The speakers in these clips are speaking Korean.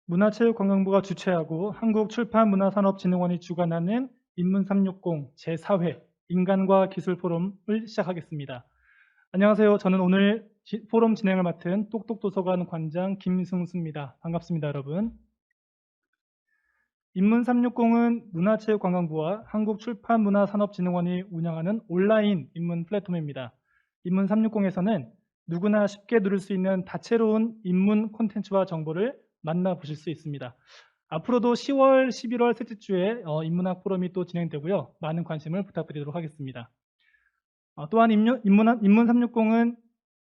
문화체육관광부가 주최하고 한국출판문화산업진흥원이 주관하는 인문360 제4회 인간과 기술 포럼을 시작하겠습니다. 안녕하세요. 저는 오늘 포럼 진행을 맡은 똑똑도서관 관장 김승수입니다. 반갑습니다, 여러분. 인문360은 문화체육관광부와 한국출판문화산업진흥원이 운영하는 온라인 인문 플랫폼입니다. 인문360에서는 누구나 쉽게 누릴 수 있는 다채로운 인문 콘텐츠와 정보를 만나보실 수 있습니다. 앞으로도 10월, 11월 셋째 주에 인문학 포럼이 또 진행되고요. 많은 관심을 부탁드리도록 하겠습니다. 또한 인문360은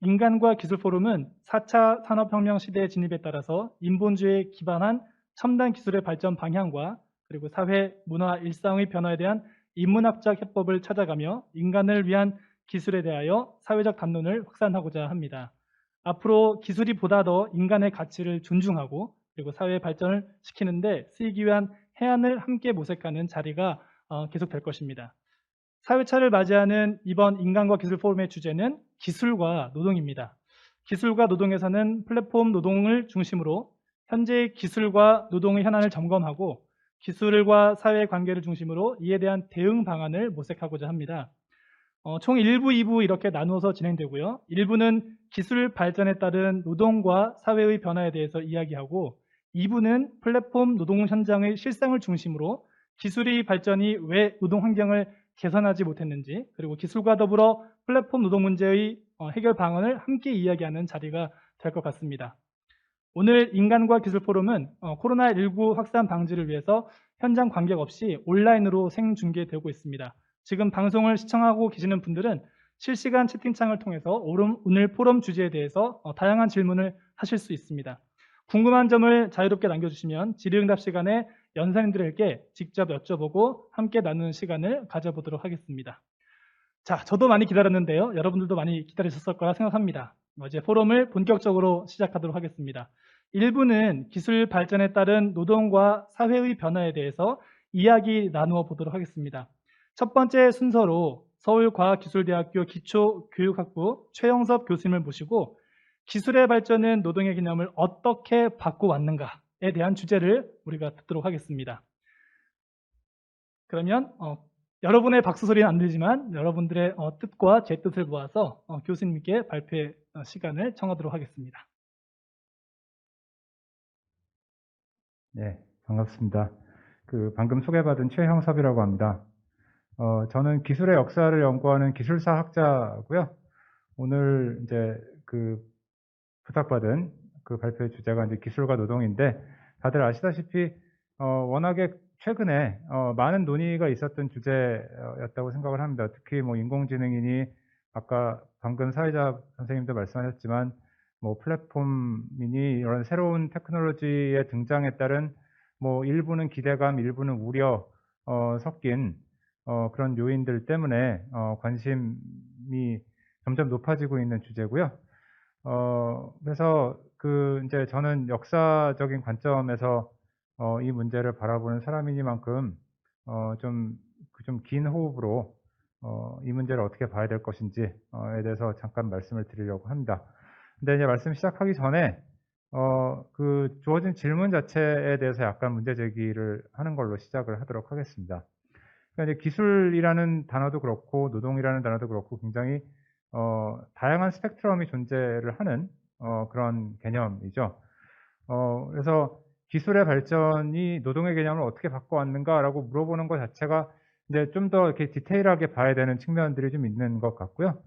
인간과 기술 포럼은 4차 산업혁명 시대의 진입에 따라서 인본주의에 기반한 첨단 기술의 발전 방향과 그리고 사회, 문화, 일상의 변화에 대한 인문학적 해법을 찾아가며 인간을 위한 기술에 대하여 사회적 담론을 확산하고자 합니다. 앞으로 기술이 보다 더 인간의 가치를 존중하고 그리고 사회 발전을 시키는데 쓰이기 위한 해안을 함께 모색하는 자리가 계속될 것입니다. 사회차를 맞이하는 이번 인간과 기술 포럼의 주제는 기술과 노동입니다. 기술과 노동에서는 플랫폼 노동을 중심으로 현재의 기술과 노동의 현안을 점검하고 기술과 사회 관계를 중심으로 이에 대한 대응 방안을 모색하고자 합니다. 총 1부, 2부 이렇게 나누어서 진행되고요. 1부는 기술 발전에 따른 노동과 사회의 변화에 대해서 이야기하고 2부는 플랫폼 노동 현장의 실상을 중심으로 기술의 발전이 왜 노동 환경을 개선하지 못했는지 그리고 기술과 더불어 플랫폼 노동 문제의 해결 방안을 함께 이야기하는 자리가 될 것 같습니다. 오늘 인간과 기술 포럼은 코로나19 확산 방지를 위해서 현장 관객 없이 온라인으로 생중계되고 있습니다. 지금 방송을 시청하고 계시는 분들은 실시간 채팅창을 통해서 오늘 포럼 주제에 대해서 다양한 질문을 하실 수 있습니다. 궁금한 점을 자유롭게 남겨주시면 질의응답 시간에 연사님들에게 직접 여쭤보고 함께 나누는 시간을 가져보도록 하겠습니다. 자, 저도 많이 기다렸는데요. 여러분들도 많이 기다리셨을 거라 생각합니다. 이제 포럼을 본격적으로 시작하도록 하겠습니다. 1부는 기술 발전에 따른 노동과 사회의 변화에 대해서 이야기 나누어 보도록 하겠습니다. 첫 번째 순서로 서울과학기술대학교 기초교육학부 최영섭 교수님을 모시고 기술의 발전은 노동의 개념을 어떻게 바꿔왔는가에 대한 주제를 우리가 듣도록 하겠습니다. 그러면 여러분의 박수 소리는 안 들리지만 여러분들의 뜻과 제 뜻을 모아서 교수님께 발표의 시간을 청하도록 하겠습니다. 네, 반갑습니다. 방금 소개받은 최형섭이라고 합니다. 저는 기술의 역사를 연구하는 기술사 학자고요. 오늘 이제 부탁받은 발표의 주제가 이제 기술과 노동인데, 다들 아시다시피 워낙에 최근에 많은 논의가 있었던 주제였다고 생각을 합니다. 특히 뭐 인공지능이니 아까 방금 사회자 선생님도 말씀하셨지만 뭐 플랫폼이니 이런 새로운 테크놀로지의 등장에 따른 뭐 일부는 기대감, 일부는 우려 섞인 그런 요인들 때문에 관심이 점점 높아지고 있는 주제고요. 그래서 이제 저는 역사적인 관점에서 이 문제를 바라보는 사람이니만큼 좀 긴 호흡으로 이 문제를 어떻게 봐야 될 것인지에 대해서 잠깐 말씀을 드리려고 합니다. 근데 이제 말씀 시작하기 전에 주어진 질문 자체에 대해서 약간 문제 제기를 하는 걸로 시작을 하도록 하겠습니다. 그러니까 이제 기술이라는 단어도 그렇고 노동이라는 단어도 그렇고 굉장히 다양한 스펙트럼이 존재를 하는 그런 개념이죠. 그래서 기술의 발전이 노동의 개념을 어떻게 바꿔왔는가라고 물어보는 것 자체가 이제 좀 더 이렇게 디테일하게 봐야 되는 측면들이 좀 있는 것 같고요.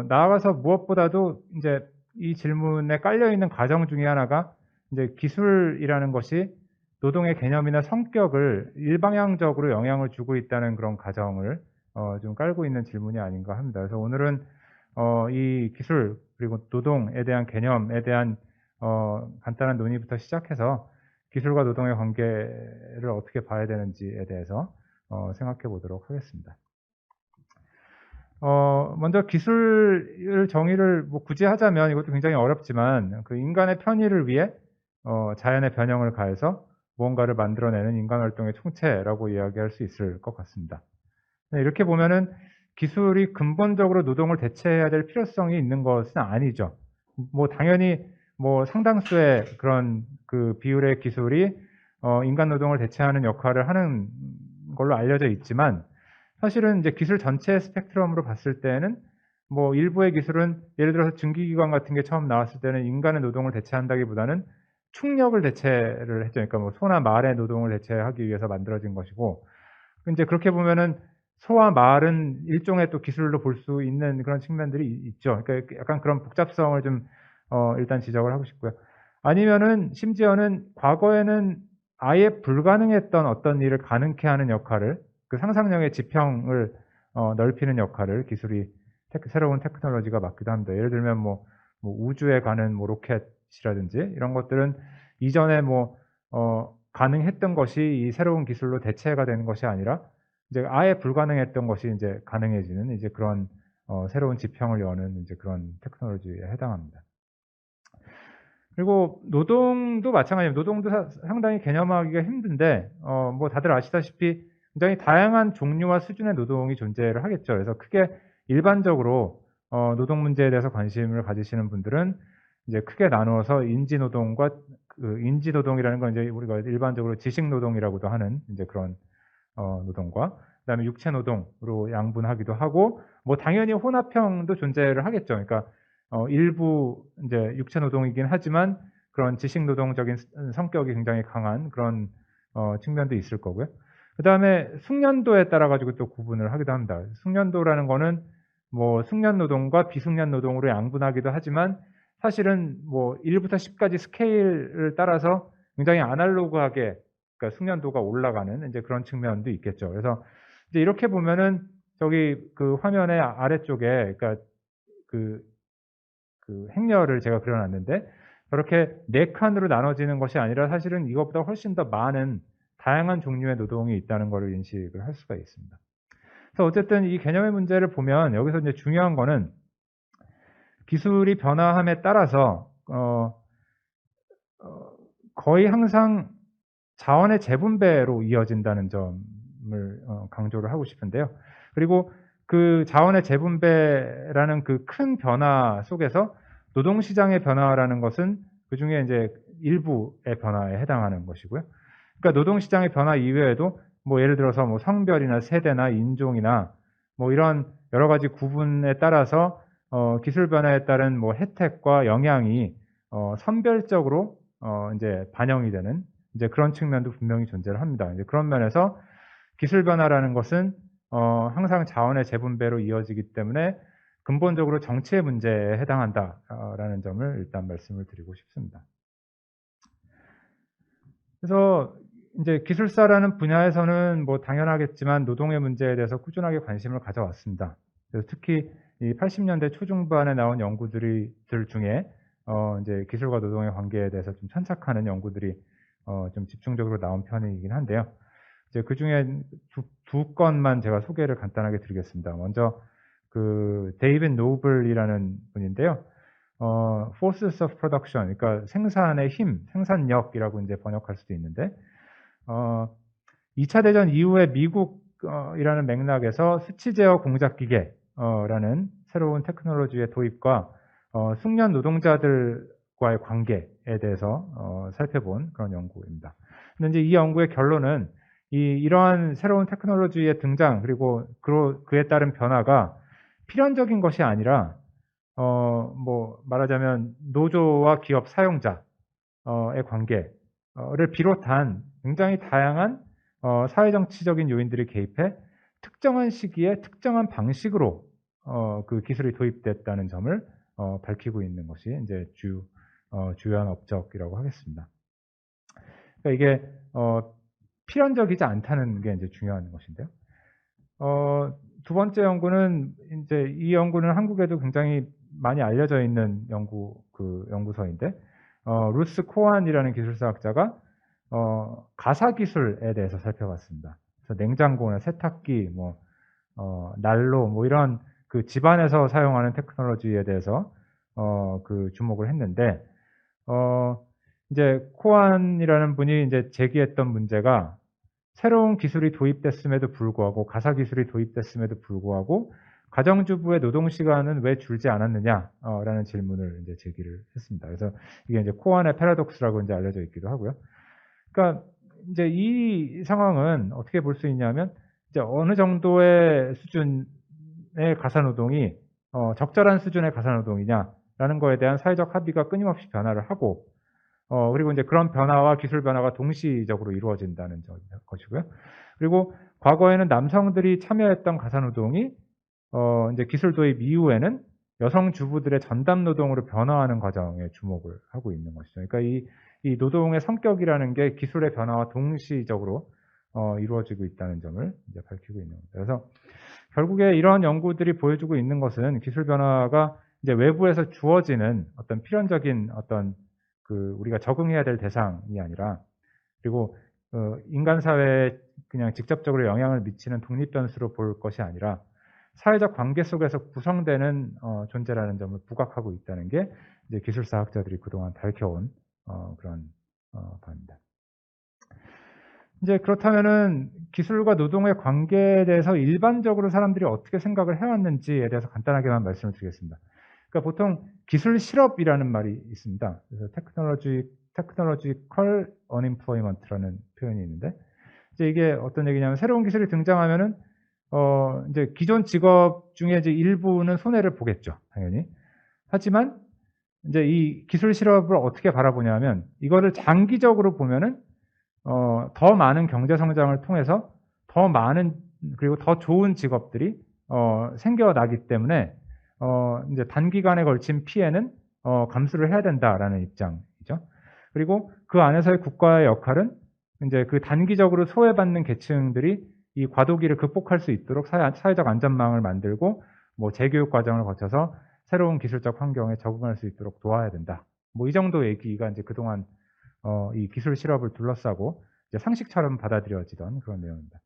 나아가서 무엇보다도 이제 이 질문에 깔려 있는 과정 중에 하나가 이제 기술이라는 것이 노동의 개념이나 성격을 일방향적으로 영향을 주고 있다는 그런 가정을 좀 깔고 있는 질문이 아닌가 합니다. 그래서 오늘은 이 기술 그리고 노동에 대한 개념에 대한 간단한 논의부터 시작해서 기술과 노동의 관계를 어떻게 봐야 되는지에 대해서 생각해 보도록 하겠습니다. 먼저 기술 정의를 뭐 굳이 하자면 이것도 굉장히 어렵지만 인간의 편의를 위해 자연의 변형을 가해서 무언가를 만들어내는 인간 활동의 총체라고 이야기할 수 있을 것 같습니다. 이렇게 보면은 기술이 근본적으로 노동을 대체해야 될 필요성이 있는 것은 아니죠. 뭐 당연히 뭐 상당수의 그런 그 비율의 기술이 인간 노동을 대체하는 역할을 하는 걸로 알려져 있지만, 사실은 이제 기술 전체 스펙트럼으로 봤을 때는 뭐 일부의 기술은 예를 들어서 증기기관 같은 게 처음 나왔을 때는 인간의 노동을 대체한다기보다는 충력을 대체를 했죠. 그러니까 뭐 소나 말의 노동을 대체하기 위해서 만들어진 것이고, 이제 그렇게 보면은 소와 말은 일종의 또 기술로 볼 수 있는 그런 측면들이 있죠. 그러니까 약간 그런 복잡성을 좀 일단 지적을 하고 싶고요. 아니면은 심지어는 과거에는 아예 불가능했던 어떤 일을 가능케 하는 역할을, 그 상상력의 지평을 넓히는 역할을 기술이 새로운 테크놀로지가 맡기도 합니다. 예를 들면 뭐 우주에 가는 뭐 로켓이라든지 이런 것들은 이전에 가능했던 것이 이 새로운 기술로 대체가 되는 것이 아니라 이제 아예 불가능했던 것이 이제 가능해지는 이제 그런 새로운 지평을 여는 이제 그런 테크놀로지에 해당합니다. 그리고 노동도 마찬가지입니다. 노동도 상당히 개념화하기가 힘든데 뭐 다들 아시다시피 굉장히 다양한 종류와 수준의 노동이 존재를 하겠죠. 그래서 크게 일반적으로 노동 문제에 대해서 관심을 가지시는 분들은 이제 크게 나누어서 인지노동과 그 인지노동이라는 건 이제 우리가 일반적으로 지식노동이라고도 하는 이제 그런 노동과 그다음에 육체노동으로 양분하기도 하고, 뭐 당연히 혼합형도 존재를 하겠죠. 그러니까 일부 이제 육체노동이긴 하지만 그런 지식노동적인 성격이 굉장히 강한 그런 측면도 있을 거고요. 그다음에 숙련도에 따라 가지고 또 구분을 하기도 합니다. 숙련도라는 거는 뭐 숙련노동과 비숙련노동으로 양분하기도 하지만 사실은 뭐 1부터 10까지 스케일을 따라서 굉장히 아날로그하게, 그러니까 숙련도가 올라가는 이제 그런 측면도 있겠죠. 그래서 이제 이렇게 보면은 저기 그 화면의 아래쪽에, 그러니까 그 행렬을 제가 그려놨는데 저렇게 4칸으로 나눠지는 것이 아니라 사실은 이것보다 훨씬 더 많은 다양한 종류의 노동이 있다는 것을 인식을 할 수가 있습니다. 그래서 어쨌든 이 개념의 문제를 보면 여기서 이제 중요한 거는 기술이 변화함에 따라서 거의 항상 자원의 재분배로 이어진다는 점을 강조를 하고 싶은데요. 그리고 그 자원의 재분배라는 그 큰 변화 속에서 노동시장의 변화라는 것은 그 중에 이제 일부의 변화에 해당하는 것이고요. 그러니까 노동시장의 변화 이외에도 뭐 예를 들어서 뭐 성별이나 세대나 인종이나 뭐 이런 여러 가지 구분에 따라서 기술 변화에 따른 뭐 혜택과 영향이 선별적으로 이제 반영이 되는 이제 그런 측면도 분명히 존재를 합니다. 이제 그런 면에서 기술 변화라는 것은 항상 자원의 재분배로 이어지기 때문에 근본적으로 정치의 문제에 해당한다라는 점을 일단 말씀을 드리고 싶습니다. 그래서 이제 기술사라는 분야에서는 뭐 당연하겠지만 노동의 문제에 대해서 꾸준하게 관심을 가져왔습니다. 그래서 특히 이 80년대 초중반에 나온 연구들 중에 이제 기술과 노동의 관계에 대해서 좀 천착하는 연구들이 좀 집중적으로 나온 편이긴 한데요. 이제 그 중에 두 건만 제가 소개를 간단하게 드리겠습니다. 먼저 그 데이빗 노블이라는 분인데요. Forces of Production, 그러니까 생산의 힘, 생산력이라고 이제 번역할 수도 있는데, 2차 대전 이후에 미국이라는 맥락에서 수치 제어 공작 기계라는 새로운 테크놀로지의 도입과 숙련 노동자들과의 관계에 대해서 살펴본 그런 연구입니다. 근데 이제 이 연구의 결론은 이러한 새로운 테크놀로지의 등장 그리고 그에 따른 변화가 필연적인 것이 아니라 뭐 말하자면 노조와 기업 사용자의 관계를 비롯한 굉장히 다양한 사회정치적인 요인들이 개입해 특정한 시기에 특정한 방식으로 그 기술이 도입됐다는 점을 밝히고 있는 것이 이제 주요한 업적이라고 하겠습니다. 그러니까 이게 필연적이지 않다는 게 이제 중요한 것인데요. 두 번째 연구는 이제 이 연구는 한국에도 굉장히 많이 알려져 있는 연구서인데 루스 코안이라는 기술사학자가 가사 기술에 대해서 살펴봤습니다. 그래서 냉장고나 세탁기, 난로, 뭐 이런 그 집안에서 사용하는 테크놀로지에 대해서 그 주목을 했는데 이제 코안이라는 분이 이제 제기했던 문제가 새로운 기술이 도입됐음에도 불구하고 가사 기술이 도입됐음에도 불구하고 가정주부의 노동 시간은 왜 줄지 않았느냐? 라는 질문을 이제 제기를 했습니다. 그래서 이게 이제 코안의 패러독스라고 이제 알려져 있기도 하고요. 그러니까 이제 이 상황은 어떻게 볼 수 있냐면 이제 어느 정도의 수준의 가사노동이 적절한 수준의 가사노동이냐라는 거에 대한 사회적 합의가 끊임없이 변화를 하고 그리고 이제 그런 변화와 기술 변화가 동시적으로 이루어진다는 것이고요. 그리고 과거에는 남성들이 참여했던 가사노동이 이제 기술 도입 이후에는 여성 주부들의 전담 노동으로 변화하는 과정에 주목을 하고 있는 것이죠. 그러니까 이 노동의 성격이라는 게 기술의 변화와 동시적으로 이루어지고 있다는 점을 이제 밝히고 있는 겁니다. 그래서 결국에 이러한 연구들이 보여주고 있는 것은 기술 변화가 이제 외부에서 주어지는 어떤 필연적인 어떤 우리가 적응해야 될 대상이 아니라 그리고 인간 사회에 그냥 직접적으로 영향을 미치는 독립 변수로 볼 것이 아니라 사회적 관계 속에서 구성되는 존재라는 점을 부각하고 있다는 게 이제 기술사학자들이 그동안 밝혀온 그런 바입니다. 이제 그렇다면은 기술과 노동의 관계에 대해서 일반적으로 사람들이 어떻게 생각을 해왔는지에 대해서 간단하게만 말씀을 드리겠습니다. 그러니까 보통 기술 실업이라는 말이 있습니다. 그래서 technological unemployment라는 표현이 있는데 이제 이게 어떤 얘기냐면 새로운 기술이 등장하면은 이제 기존 직업 중에 이제 일부는 손해를 보겠죠, 당연히. 하지만 이제 이 기술 실업을 어떻게 바라보냐면 이거를 장기적으로 보면은 더 많은 경제 성장을 통해서 더 많은 그리고 더 좋은 직업들이 생겨나기 때문에 이제 단기간에 걸친 피해는 감수를 해야 된다라는 입장이죠. 그리고 그 안에서의 국가의 역할은 이제 그 단기적으로 소외받는 계층들이 이 과도기를 극복할 수 있도록 사회적 안전망을 만들고 뭐 재교육 과정을 거쳐서 새로운 기술적 환경에 적응할 수 있도록 도와야 된다. 뭐 이 정도 얘기가 이제 그동안 이 기술 실업을 둘러싸고 이제 상식처럼 받아들여지던 그런 내용입니다.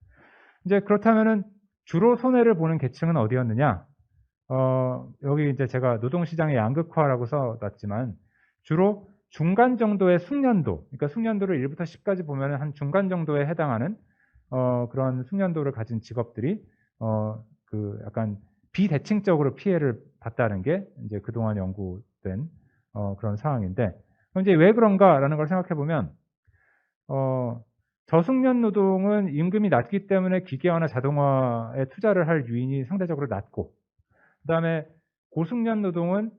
이제 그렇다면은 주로 손해를 보는 계층은 어디였느냐? 여기 이제 제가 노동시장의 양극화라고 써놨지만 주로 중간 정도의 숙련도, 그러니까 숙련도를 1부터 10까지 보면 한 중간 정도에 해당하는 그런 숙련도를 가진 직업들이 약간 비대칭적으로 피해를 봤다는 게 이제 그동안 연구된 그런 상황인데 그럼 이제 왜 그런가라는 걸 생각해 보면 저숙련 노동은 임금이 낮기 때문에 기계화나 자동화에 투자를 할 유인이 상대적으로 낮고 그다음에 고숙련 노동은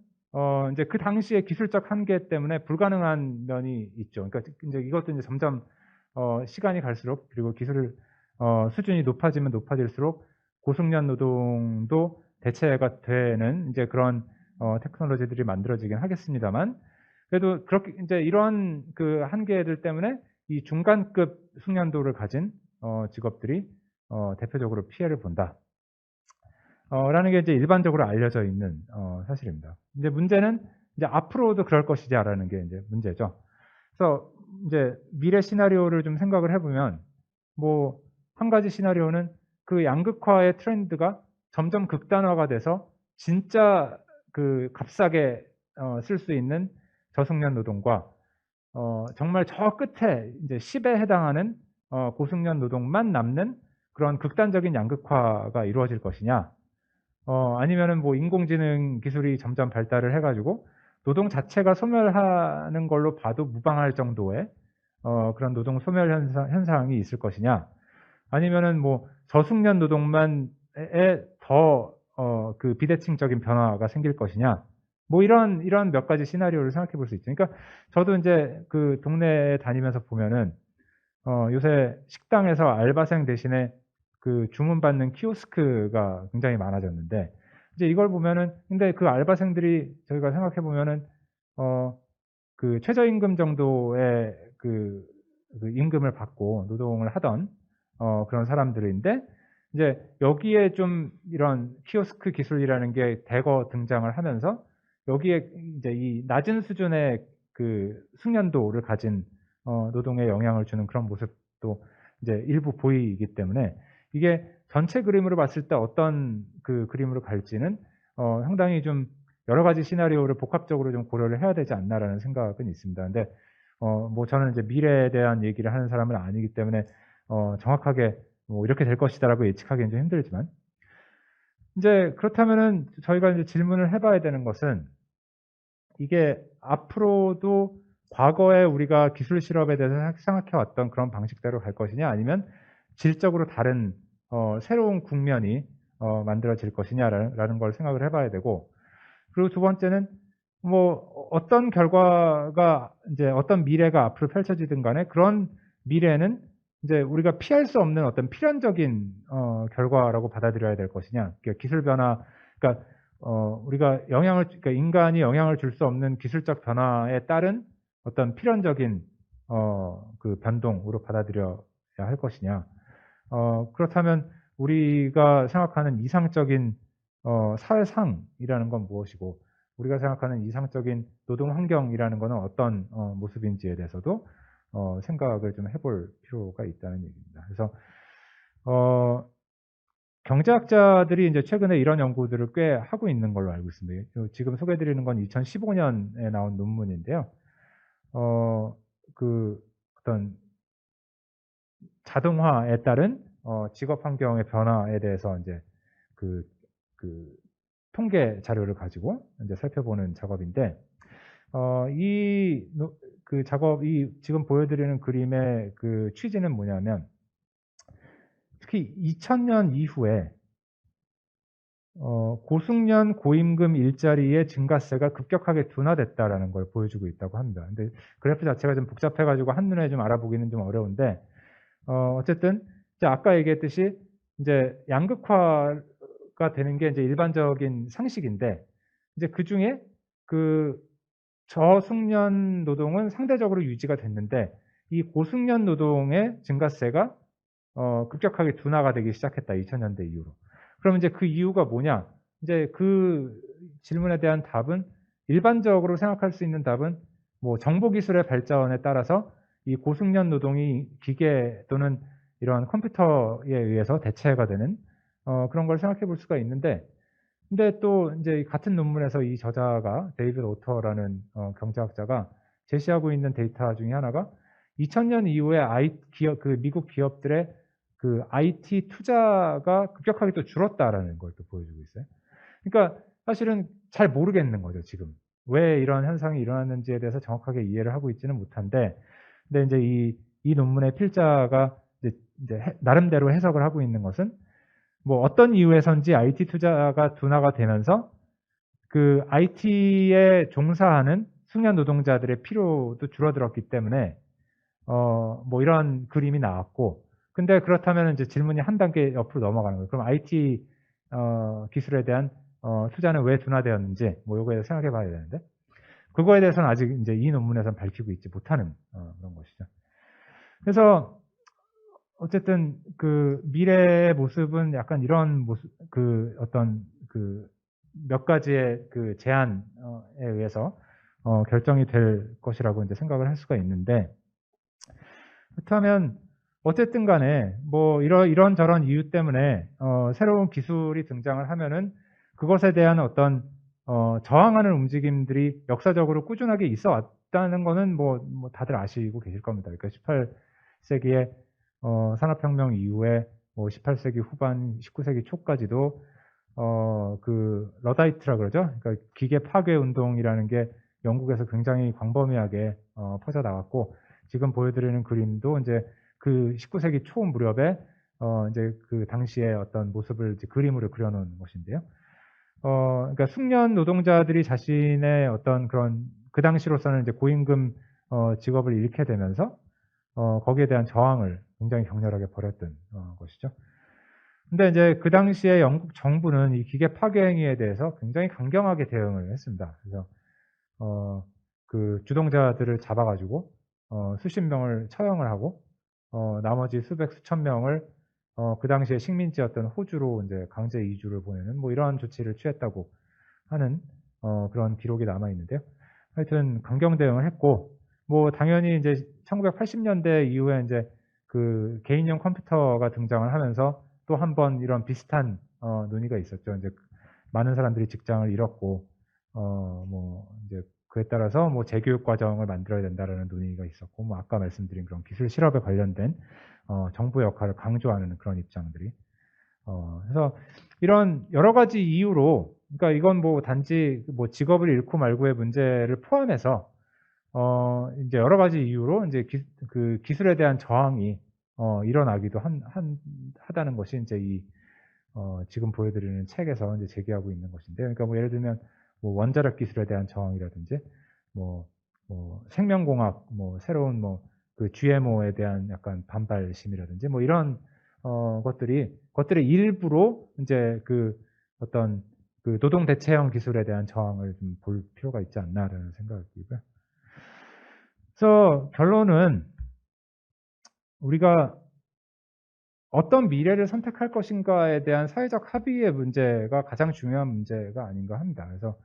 이제 그 당시에 기술적 한계 때문에 불가능한 면이 있죠. 그러니까 이제 이것도 이제 점점 시간이 갈수록 그리고 기술 수준이 높아지면 높아질수록 고숙련 노동도 대체가 되는 이제 그런 테크놀로지들이 만들어지긴 하겠습니다만 그래도 그렇게 이제 이러한 그 한계들 때문에 이 중간급 숙련도를 가진 직업들이 대표적으로 피해를 본다. 라는 게 이제 일반적으로 알려져 있는 사실입니다. 이제 문제는 이제 앞으로도 그럴 것이냐라는 게 이제 문제죠. 그래서 이제 미래 시나리오를 좀 생각을 해보면 뭐 한 가지 시나리오는 그 양극화의 트렌드가 점점 극단화가 돼서 진짜 그 값싸게 쓸 수 있는 저숙련 노동과 정말 저 끝에 이제 10에 해당하는 고숙련 노동만 남는 그런 극단적인 양극화가 이루어질 것이냐 아니면은 뭐 인공지능 기술이 점점 발달을 해가지고 노동 자체가 소멸하는 걸로 봐도 무방할 정도의 그런 노동 소멸 현상이 있을 것이냐 아니면은 뭐 저숙련 노동만에 더 그 비대칭적인 변화가 생길 것이냐 뭐 이런 몇 가지 시나리오를 생각해 볼 수 있죠. 그러니까 저도 이제 그 동네에 다니면서 보면은 요새 식당에서 알바생 대신에 그 주문받는 키오스크가 굉장히 많아졌는데 이제 이걸 보면은 근데 그 알바생들이 저희가 생각해 보면은 그 최저임금 정도의 그 임금을 받고 노동을 하던 그런 사람들인데 이제 여기에 좀 이런 키오스크 기술이라는 게 대거 등장을 하면서 여기에 이제 이 낮은 수준의 그 숙련도를 가진 노동에 영향을 주는 그런 모습도 이제 일부 보이기 때문에 이게 전체 그림으로 봤을 때 어떤 그 그림으로 갈지는 상당히 좀 여러 가지 시나리오를 복합적으로 좀 고려를 해야 되지 않나라는 생각은 있습니다. 근데 뭐 저는 이제 미래에 대한 얘기를 하는 사람은 아니기 때문에 정확하게 뭐 이렇게 될 것이다라고 예측하기는 좀 힘들지만 이제 그렇다면은 저희가 이제 질문을 해봐야 되는 것은 이게 앞으로도 과거에 우리가 기술 실업에 대해서 생각해 왔던 그런 방식대로 갈 것이냐 아니면 질적으로 다른 새로운 국면이 만들어질 것이냐라는 걸 생각을 해봐야 되고 그리고 두 번째는 뭐 어떤 결과가 이제 어떤 미래가 앞으로 펼쳐지든 간에 그런 미래는 이제 우리가 피할 수 없는 어떤 필연적인 결과라고 받아들여야 될 것이냐. 그러니까 기술 변화, 그러니까 우리가 그러니까 인간이 영향을 줄 수 없는 기술적 변화에 따른 어떤 필연적인 그 변동으로 받아들여야 할 것이냐. 그렇다면 우리가 생각하는 이상적인 사회상이라는 건 무엇이고 우리가 생각하는 이상적인 노동 환경이라는 것은 어떤 모습인지에 대해서도 생각을 좀 해볼 필요가 있다는 얘기입니다. 그래서 경제학자들이 이제 최근에 이런 연구들을 꽤 하고 있는 걸로 알고 있습니다. 지금 소개해드리는 건 2015년에 나온 논문인데요. 그 어떤 자동화에 따른 직업 환경의 변화에 대해서 이제 그 통계 자료를 가지고 이제 살펴보는 작업인데, 그 작업이 지금 보여드리는 그림의 그 취지는 뭐냐면, 특히 2000년 이후에 고숙련 고임금 일자리의 증가세가 급격하게 둔화됐다라는 걸 보여주고 있다고 합니다. 근데 그래프 자체가 좀 복잡해가지고 한눈에 좀 알아보기는 좀 어려운데, 어쨌든 이제 아까 얘기했듯이 이제 양극화가 되는 게 이제 일반적인 상식인데, 이제 그 중에 그 저숙련 노동은 상대적으로 유지가 됐는데, 이 고숙련 노동의 증가세가 급격하게 둔화가 되기 시작했다. 2000년대 이후로. 그럼 이제 그 이유가 뭐냐? 이제 그 질문에 대한 답은, 일반적으로 생각할 수 있는 답은 뭐 정보기술의 발전에 따라서 이 고숙련 노동이 기계 또는 이런 컴퓨터에 의해서 대체가 되는 그런 걸 생각해 볼 수가 있는데, 근데 또 이제 같은 논문에서 이 저자가 데이비드 오터라는 경제학자가 제시하고 있는 데이터 중에 하나가 2000년 이후에 그 미국 기업들의 그 IT 투자가 급격하게 또 줄었다라는 걸 또 보여주고 있어요. 그러니까 사실은 잘 모르겠는 거죠, 지금. 왜 이런 현상이 일어났는지에 대해서 정확하게 이해를 하고 있지는 못한데, 근데 이제 이 논문의 필자가 이제 나름대로 해석을 하고 있는 것은 뭐 어떤 이유에선지 IT 투자가 둔화가 되면서 그 IT에 종사하는 숙련 노동자들의 필요도 줄어들었기 때문에 뭐 이런 그림이 나왔고, 근데 그렇다면 이제 질문이 한 단계 옆으로 넘어가는 거예요. 그럼 IT 기술에 대한 투자는 왜 둔화되었는지 뭐 요거에 대해서 생각해 봐야 되는데, 그거에 대해서는 아직 이제 이 논문에서는 밝히고 있지 못하는 그런 것이죠. 그래서 어쨌든 그 미래의 모습은 약간 이런 모습, 그 어떤 그 몇 가지의 그 제안에 의해서 결정이 될 것이라고 이제 생각을 할 수가 있는데, 그렇다면 어쨌든 간에 뭐 이런저런 이유 때문에 새로운 기술이 등장을 하면은 그것에 대한 어떤 저항하는 움직임들이 역사적으로 꾸준하게 있어 왔다는 거는 뭐 다들 아시고 계실 겁니다. 그러니까 18세기에 산업혁명 이후에 뭐 18세기 후반, 19세기 초까지도 그 러다이트라 그러죠. 그러니까 기계 파괴 운동이라는 게 영국에서 굉장히 광범위하게 퍼져 나갔고, 지금 보여드리는 그림도 이제 그 19세기 초 무렵에 이제 그 당시의 어떤 모습을 이제 그림으로 그려놓은 것인데요. 그러니까 숙련 노동자들이 자신의 어떤 그런 그 당시로서는 이제 고임금 직업을 잃게 되면서 거기에 대한 저항을 굉장히 격렬하게 벌였던 것이죠. 근데 이제 그 당시에 영국 정부는 이 기계 파괴 행위에 대해서 굉장히 강경하게 대응을 했습니다. 그래서 그 주동자들을 잡아가지고 수십 명을 처형을 하고 나머지 수백 수천 명을 그 당시에 식민지였던 호주로 이제 강제 이주를 보내는 뭐 이러한 조치를 취했다고 하는 그런 기록이 남아 있는데요. 하여튼 강경 대응을 했고, 뭐 당연히 이제 1980년대 이후에 이제 그 개인용 컴퓨터가 등장을 하면서 또 한 번 이런 비슷한 논의가 있었죠. 이제 많은 사람들이 직장을 잃었고 뭐 이제 그에 따라서 뭐 재교육 과정을 만들어야 된다라는 논의가 있었고, 뭐 아까 말씀드린 그런 기술 실업에 관련된 정부 역할을 강조하는 그런 입장들이 그래서 이런 여러 가지 이유로, 그러니까 이건 뭐 단지 뭐 직업을 잃고 말고의 문제를 포함해서 이제 여러 가지 이유로 이제 그 기술에 대한 저항이 일어나기도 하다는 것이 이제 이 지금 보여드리는 책에서 이제 제기하고 있는 것인데, 그러니까 뭐 예를 들면 뭐 원자력 기술에 대한 저항이라든지 뭐 생명공학, 뭐 새로운 뭐 그 GMO에 대한 약간 반발심이라든지 뭐 이런 것들의 일부로 이제 그 어떤 그 노동 대체형 기술에 대한 저항을 좀 볼 필요가 있지 않나라는 생각이고요. 그래서 결론은 우리가 어떤 미래를 선택할 것인가에 대한 사회적 합의의 문제가 가장 중요한 문제가 아닌가 합니다. 그래서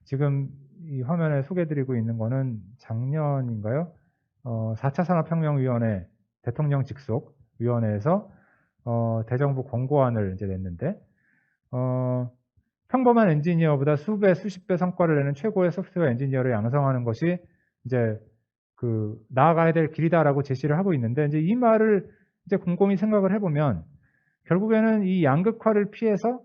지금 이 화면에 소개해드리고 있는 거는 작년인가요? 4차 산업혁명위원회 대통령 직속 위원회에서 대정부 권고안을 이제 냈는데, 평범한 엔지니어보다 수배, 수십 배 성과를 내는 최고의 소프트웨어 엔지니어를 양성하는 것이 이제 그 나아가야 될 길이다라고 제시를 하고 있는데, 이제 이 말을 이제 곰곰이 생각을 해보면 결국에는 이 양극화를 피해서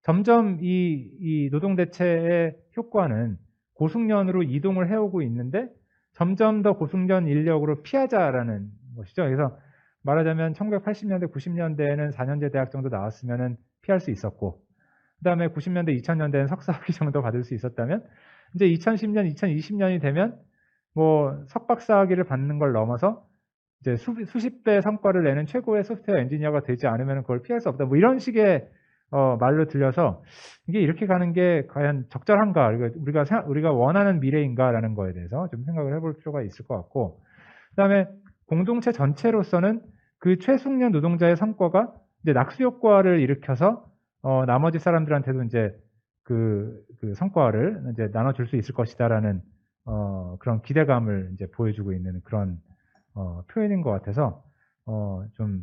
점점 이 노동 대체의 효과는 고숙련으로 이동을 해오고 있는데 점점 더 고숙련 인력으로 피하자라는 것이죠. 그래서 말하자면 1980년대, 90년대에는 4년제 대학 정도 나왔으면 피할 수 있었고, 그 다음에 90년대, 2000년대에는 석사학위 정도 받을 수 있었다면, 이제 2010년, 2020년이 되면 뭐 석박사학위를 받는 걸 넘어서 이제 수십 배 성과를 내는 최고의 소프트웨어 엔지니어가 되지 않으면 그걸 피할 수 없다. 뭐 이런 식의 말로 들려서 이게 이렇게 가는 게 과연 적절한가, 우리가 원하는 미래인가라는 거에 대해서 좀 생각을 해볼 필요가 있을 것 같고, 그다음에 공동체 전체로서는 그 최숙련 노동자의 성과가 이제 낙수 효과를 일으켜서 나머지 사람들한테도 이제 그 성과를 이제 나눠줄 수 있을 것이다라는 그런 기대감을 이제 보여주고 있는 그런 표현인 것 같아서 좀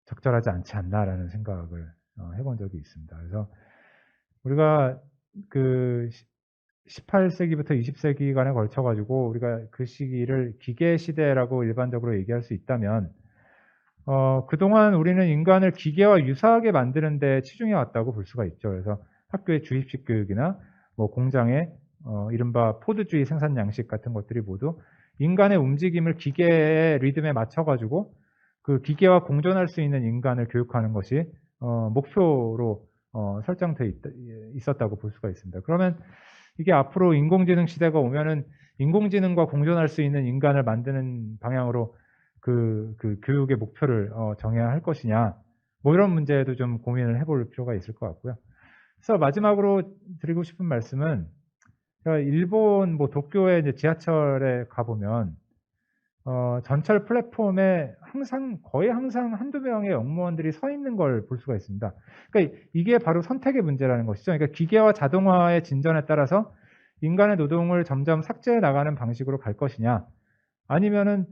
적절하지 않지 않나라는 생각을 해본 적이 있습니다. 그래서 우리가 그 18세기부터 20세기간에 걸쳐가지고 우리가 그 시기를 기계 시대라고 일반적으로 얘기할 수 있다면, 그동안 우리는 인간을 기계와 유사하게 만드는 데 치중해 왔다고 볼 수가 있죠. 그래서 학교의 주입식 교육이나 뭐 공장의 이른바 포드주의 생산 양식 같은 것들이 모두 인간의 움직임을 기계의 리듬에 맞춰가지고 그 기계와 공존할 수 있는 인간을 교육하는 것이 목표로 설정돼 있었다고 볼 수가 있습니다. 그러면 이게 앞으로 인공지능 시대가 오면은 인공지능과 공존할 수 있는 인간을 만드는 방향으로 그 교육의 목표를 정해야 할 것이냐, 뭐 이런 문제에도 좀 고민을 해볼 필요가 있을 것 같고요. 그래서 마지막으로 드리고 싶은 말씀은, 제가 일본 뭐 도쿄의 이제 지하철에 가보면 전철 플랫폼에 거의 항상 한두 명의 역무원들이 서 있는 걸 볼 수가 있습니다. 그러니까 이게 바로 선택의 문제라는 것이죠. 그러니까 기계와 자동화의 진전에 따라서 인간의 노동을 점점 삭제해 나가는 방식으로 갈 것이냐, 아니면은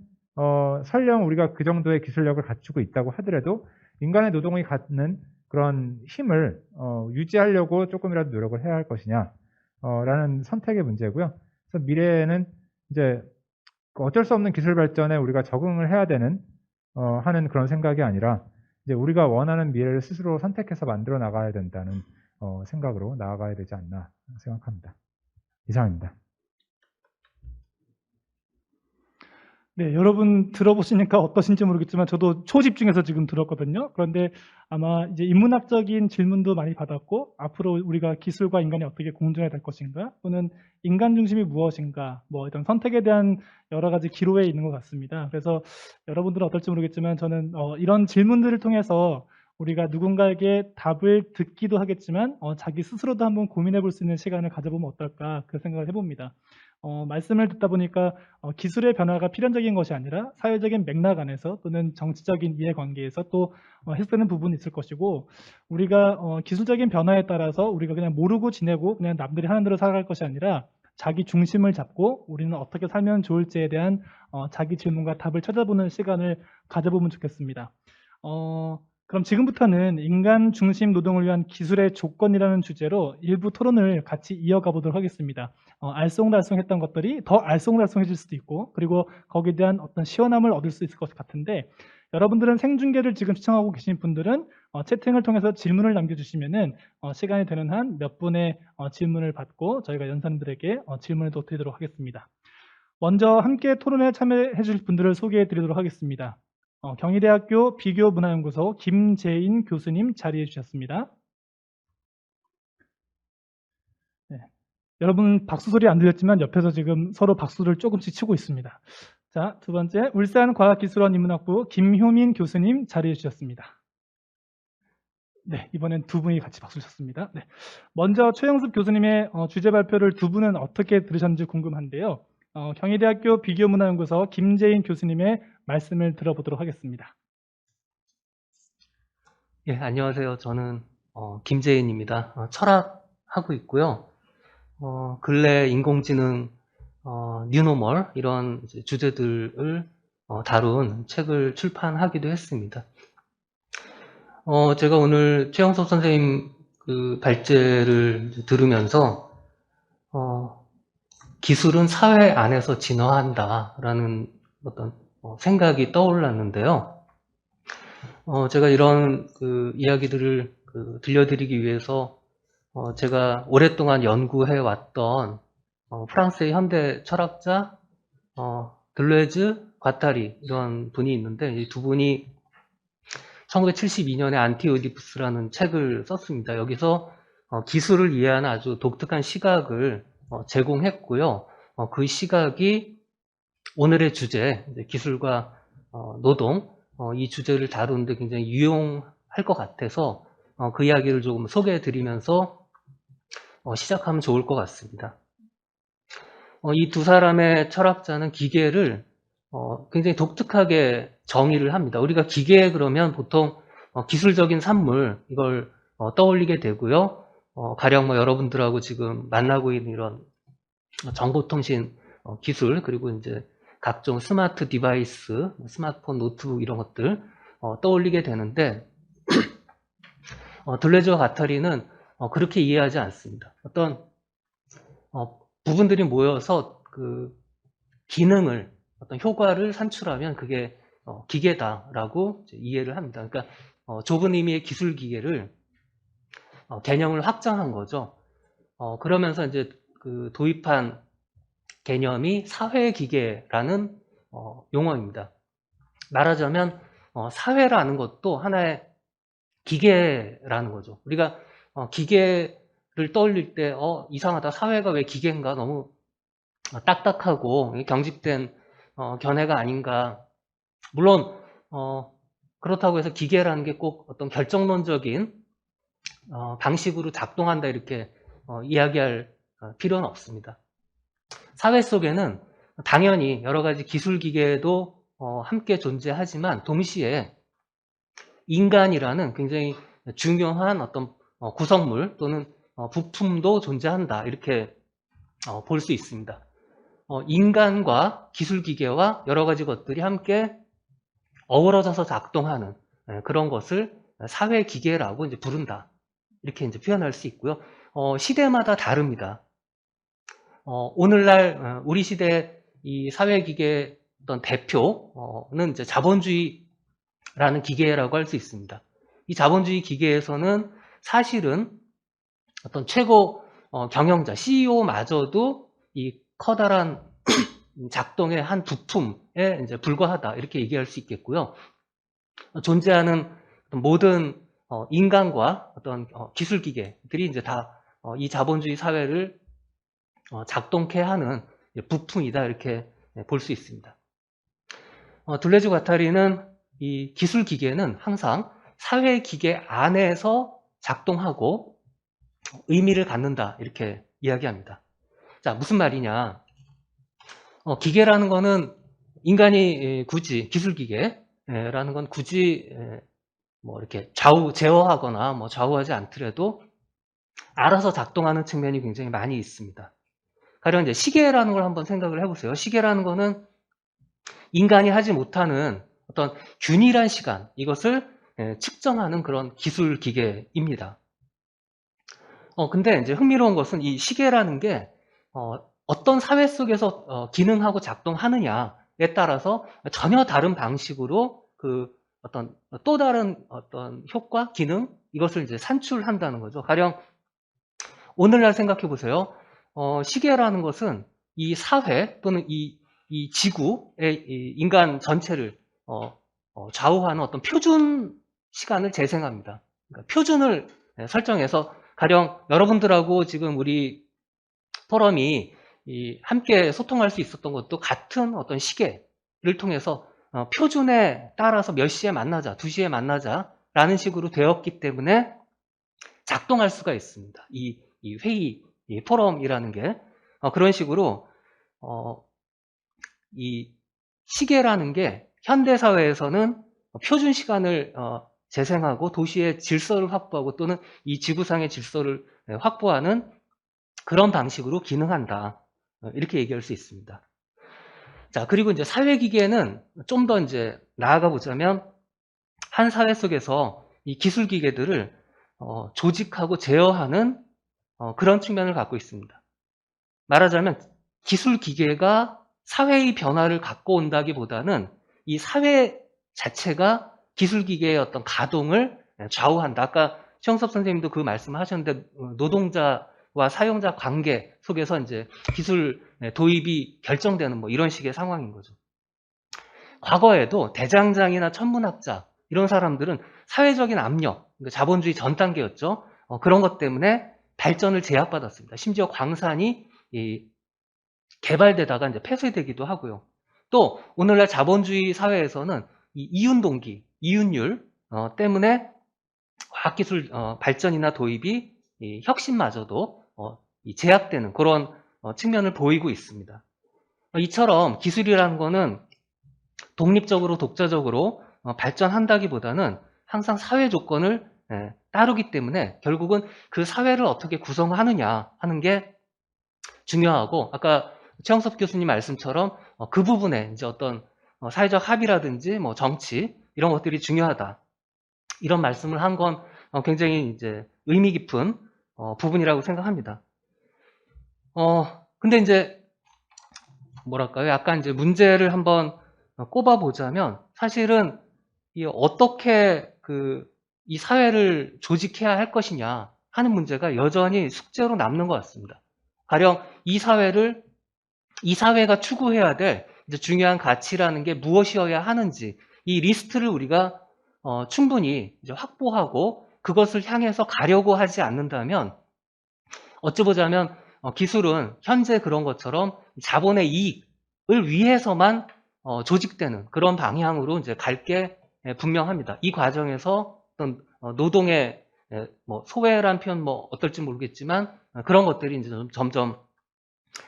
설령 우리가 그 정도의 기술력을 갖추고 있다고 하더라도 인간의 노동이 갖는 그런 힘을 유지하려고 조금이라도 노력을 해야 할 것이냐, 라는 선택의 문제고요. 그래서 미래에는 이제 어쩔 수 없는 기술 발전에 우리가 적응을 해야 되는 하는 그런 생각이 아니라 이제 우리가 원하는 미래를 스스로 선택해서 만들어 나가야 된다는 생각으로 나아가야 되지 않나 생각합니다. 이상입니다. 네, 여러분 들어보시니까 어떠신지 모르겠지만 저도 초집중해서 지금 들었거든요. 그런데 아마 이제 인문학적인 질문도 많이 받았고, 앞으로 우리가 기술과 인간이 어떻게 공존해야 될 것인가, 또는 인간 중심이 무엇인가, 뭐 이런 선택에 대한 여러 가지 기로에 있는 것 같습니다. 그래서 여러분들은 어떨지 모르겠지만 저는 이런 질문들을 통해서 우리가 누군가에게 답을 듣기도 하겠지만 자기 스스로도 한번 고민해 볼 수 있는 시간을 가져보면 어떨까, 그 생각을 해봅니다. 말씀을 듣다 보니까 기술의 변화가 필연적인 것이 아니라 사회적인 맥락 안에서 또는 정치적인 이해관계에서 또 해석되는 부분이 있을 것이고, 우리가 기술적인 변화에 따라서 우리가 그냥 모르고 지내고 그냥 남들이 하는 대로 살아갈 것이 아니라 자기 중심을 잡고 우리는 어떻게 살면 좋을지에 대한 자기 질문과 답을 찾아보는 시간을 가져보면 좋겠습니다. 그럼 지금부터는 인간 중심 노동을 위한 기술의 조건이라는 주제로 일부 토론을 같이 이어가 보도록 하겠습니다. 알쏭달쏭했던 것들이 더 알쏭달쏭해질 수도 있고, 그리고 거기에 대한 어떤 시원함을 얻을 수 있을 것 같은데, 여러분들은 생중계를 지금 시청하고 계신 분들은 채팅을 통해서 질문을 남겨주시면은 시간이 되는 한 몇 분의 질문을 받고 저희가 연사님들에게 질문을 또 드리도록 하겠습니다. 먼저 함께 토론에 참여해 주실 분들을 소개해 드리도록 하겠습니다. 경희대학교 비교문화연구소 김재인 교수님 자리해 주셨습니다. 네. 여러분 박수 소리 안 들렸지만 옆에서 지금 서로 박수를 조금씩 치고 있습니다. 자, 두 번째 울산과학기술원 인문학부 김효민 교수님 자리해 주셨습니다. 네, 이번엔 두 분이 같이 박수 쳤습니다. 네. 먼저 최영습 교수님의 주제 발표를 두 분은 어떻게 들으셨는지 궁금한데요. 경희대학교 비교문화연구소 김재인 교수님의 말씀을 들어보도록 하겠습니다. 예, 안녕하세요. 저는 김재인입니다. 철학하고 있고요. 근래 인공지능, 뉴노멀 이런 이제 주제들을 다룬 책을 출판하기도 했습니다. 제가 오늘 최영섭 선생님 그 발제를 들으면서 기술은 사회 안에서 진화한다라는 어떤 생각이 떠올랐는데요. 제가 이런 그 이야기들을 들려드리기 위해서 제가 오랫동안 연구해 왔던 프랑스의 현대 철학자 들레즈, 과타리 이런 분이 있는데 이 두 분이 1972년에 안티오디푸스라는 책을 썼습니다. 여기서 기술을 이해하는 아주 독특한 시각을 제공했고요. 그 시각이 오늘의 주제, 기술과 노동, 이 주제를 다루는데 굉장히 유용할 것 같아서 그 이야기를 조금 소개해 드리면서 시작하면 좋을 것 같습니다. 이 두 사람의 철학자는 기계를 굉장히 독특하게 정의를 합니다. 우리가 기계 그러면 보통 기술적인 산물 이걸 떠올리게 되고요. 가령 뭐 여러분들하고 지금 만나고 있는 이런 정보통신 기술 그리고 이제 각종 스마트 디바이스, 스마트폰, 노트북 이런 것들 떠올리게 되는데 들레즈와 과타리는 그렇게 이해하지 않습니다. 어떤 부분들이 모여서 그 기능을 어떤 효과를 산출하면 그게 기계다라고 이해를 합니다. 그러니까 좁은 의미의 기술 기계를 개념을 확장한 거죠. 그러면서 이제 그 도입한 개념이 사회 기계라는 용어입니다. 말하자면 사회라는 것도 하나의 기계라는 거죠. 우리가 기계를 떠올릴 때 이상하다. 사회가 왜 기계인가? 너무 딱딱하고 경직된 견해가 아닌가. 물론 그렇다고 해서 기계라는 게 꼭 어떤 결정론적인 방식으로 작동한다 이렇게 이야기할 필요는 없습니다. 사회 속에는 당연히 여러 가지 기술 기계도 함께 존재하지만 동시에 인간이라는 굉장히 중요한 어떤 구성물 또는 부품도 존재한다 이렇게 볼 수 있습니다. 인간과 기술 기계와 여러 가지 것들이 함께 어우러져서 작동하는 그런 것을 사회 기계라고 이제 부른다 이렇게 이제 표현할 수 있고요. 시대마다 다릅니다. 오늘날 우리 시대 이 사회 기계 어떤 대표는 이제 자본주의라는 기계라고 할 수 있습니다. 이 자본주의 기계에서는 사실은 어떤 최고 경영자, CEO마저도 이 커다란 작동의 한 부품에 이제 불과하다 이렇게 얘기할 수 있겠고요. 존재하는 모든 인간과 어떤 기술 기계들이 이제 다 이 자본주의 사회를 작동케 하는 부품이다 이렇게 볼 수 있습니다. 들레즈 과타리는 이 기술 기계는 항상 사회 기계 안에서 작동하고 의미를 갖는다 이렇게 이야기합니다. 자, 무슨 말이냐? 기계라는 거는 인간이 굳이 기술 기계라는 건 굳이 뭐 이렇게 제어하거나 뭐 좌우하지 않더라도 알아서 작동하는 측면이 굉장히 많이 있습니다. 가령 이제 시계라는 걸 한번 생각을 해보세요. 시계라는 거는 인간이 하지 못하는 어떤 균일한 시간, 이것을 측정하는 그런 기술 기계입니다. 근데 이제 흥미로운 것은 이 시계라는 게 어떤 사회 속에서 기능하고 작동하느냐에 따라서 전혀 다른 방식으로 그 어떤 또 다른 어떤 효과, 기능 이것을 이제 산출한다는 거죠. 가령 오늘날 생각해 보세요. 시계라는 것은 이 사회 또는 이 지구의 이 인간 전체를 좌우하는 어떤 표준 시간을 재생합니다. 그러니까 표준을 설정해서 가령 여러분들하고 지금 우리 포럼이 함께 소통할 수 있었던 것도 같은 어떤 시계를 통해서 표준에 따라서 몇 시에 만나자, 2시에 만나자 라는 식으로 되었기 때문에 작동할 수가 있습니다. 이 회의, 이 포럼이라는 게 그런 식으로 이 시계라는 게 현대 사회에서는 표준 시간을 재생하고 도시의 질서를 확보하고 또는 이 지구상의 질서를 확보하는 그런 방식으로 기능한다. 이렇게 얘기할 수 있습니다. 자, 그리고 이제 사회기계는 좀 더 이제 나아가 보자면 한 사회 속에서 이 기술 기계들을 조직하고 제어하는 그런 측면을 갖고 있습니다. 말하자면 기술 기계가 사회의 변화를 갖고 온다기보다는 이 사회 자체가 기술 기계의 어떤 가동을 좌우한다. 아까 최영섭 선생님도 그 말씀을 하셨는데 노동자와 사용자 관계 속에서 이제 기술 도입이 결정되는 뭐 이런 식의 상황인 거죠. 과거에도 대장장이나 천문학자 이런 사람들은 사회적인 압력, 그러니까 자본주의 전 단계였죠. 그런 것 때문에 발전을 제약받았습니다. 심지어 광산이 개발되다가 이제 폐쇄되기도 하고요. 또 오늘날 자본주의 사회에서는 이 이윤 동기, 이윤율 때문에 과학기술 발전이나 도입이 혁신마저도 제약되는 그런 측면을 보이고 있습니다. 이처럼 기술이라는 거는 독립적으로 독자적으로 발전한다기보다는 항상 사회 조건을 따르기 때문에 결국은 그 사회를 어떻게 구성하느냐 하는 게 중요하고 아까 최영섭 교수님 말씀처럼 그 부분에 이제 어떤 사회적 합의라든지 뭐 정치 이런 것들이 중요하다. 이런 말씀을 한 건 굉장히 이제 의미 깊은 부분이라고 생각합니다. 근데 이제 뭐랄까요? 약간 이제 문제를 한번 꼽아보자면 사실은 어떻게 이 사회를 조직해야 할 것이냐 하는 문제가 여전히 숙제로 남는 것 같습니다. 가령 이 사회가 추구해야 될 이제 중요한 가치라는 게 무엇이어야 하는지 이 리스트를 우리가 충분히 이제 확보하고 그것을 향해서 가려고 하지 않는다면 어찌 보자면 기술은 현재 그런 것처럼 자본의 이익을 위해서만 조직되는 그런 방향으로 이제 갈 게 분명합니다. 이 과정에서 어떤 노동의 뭐 소외란 표현 뭐 어떨지 모르겠지만 그런 것들이 이제 점점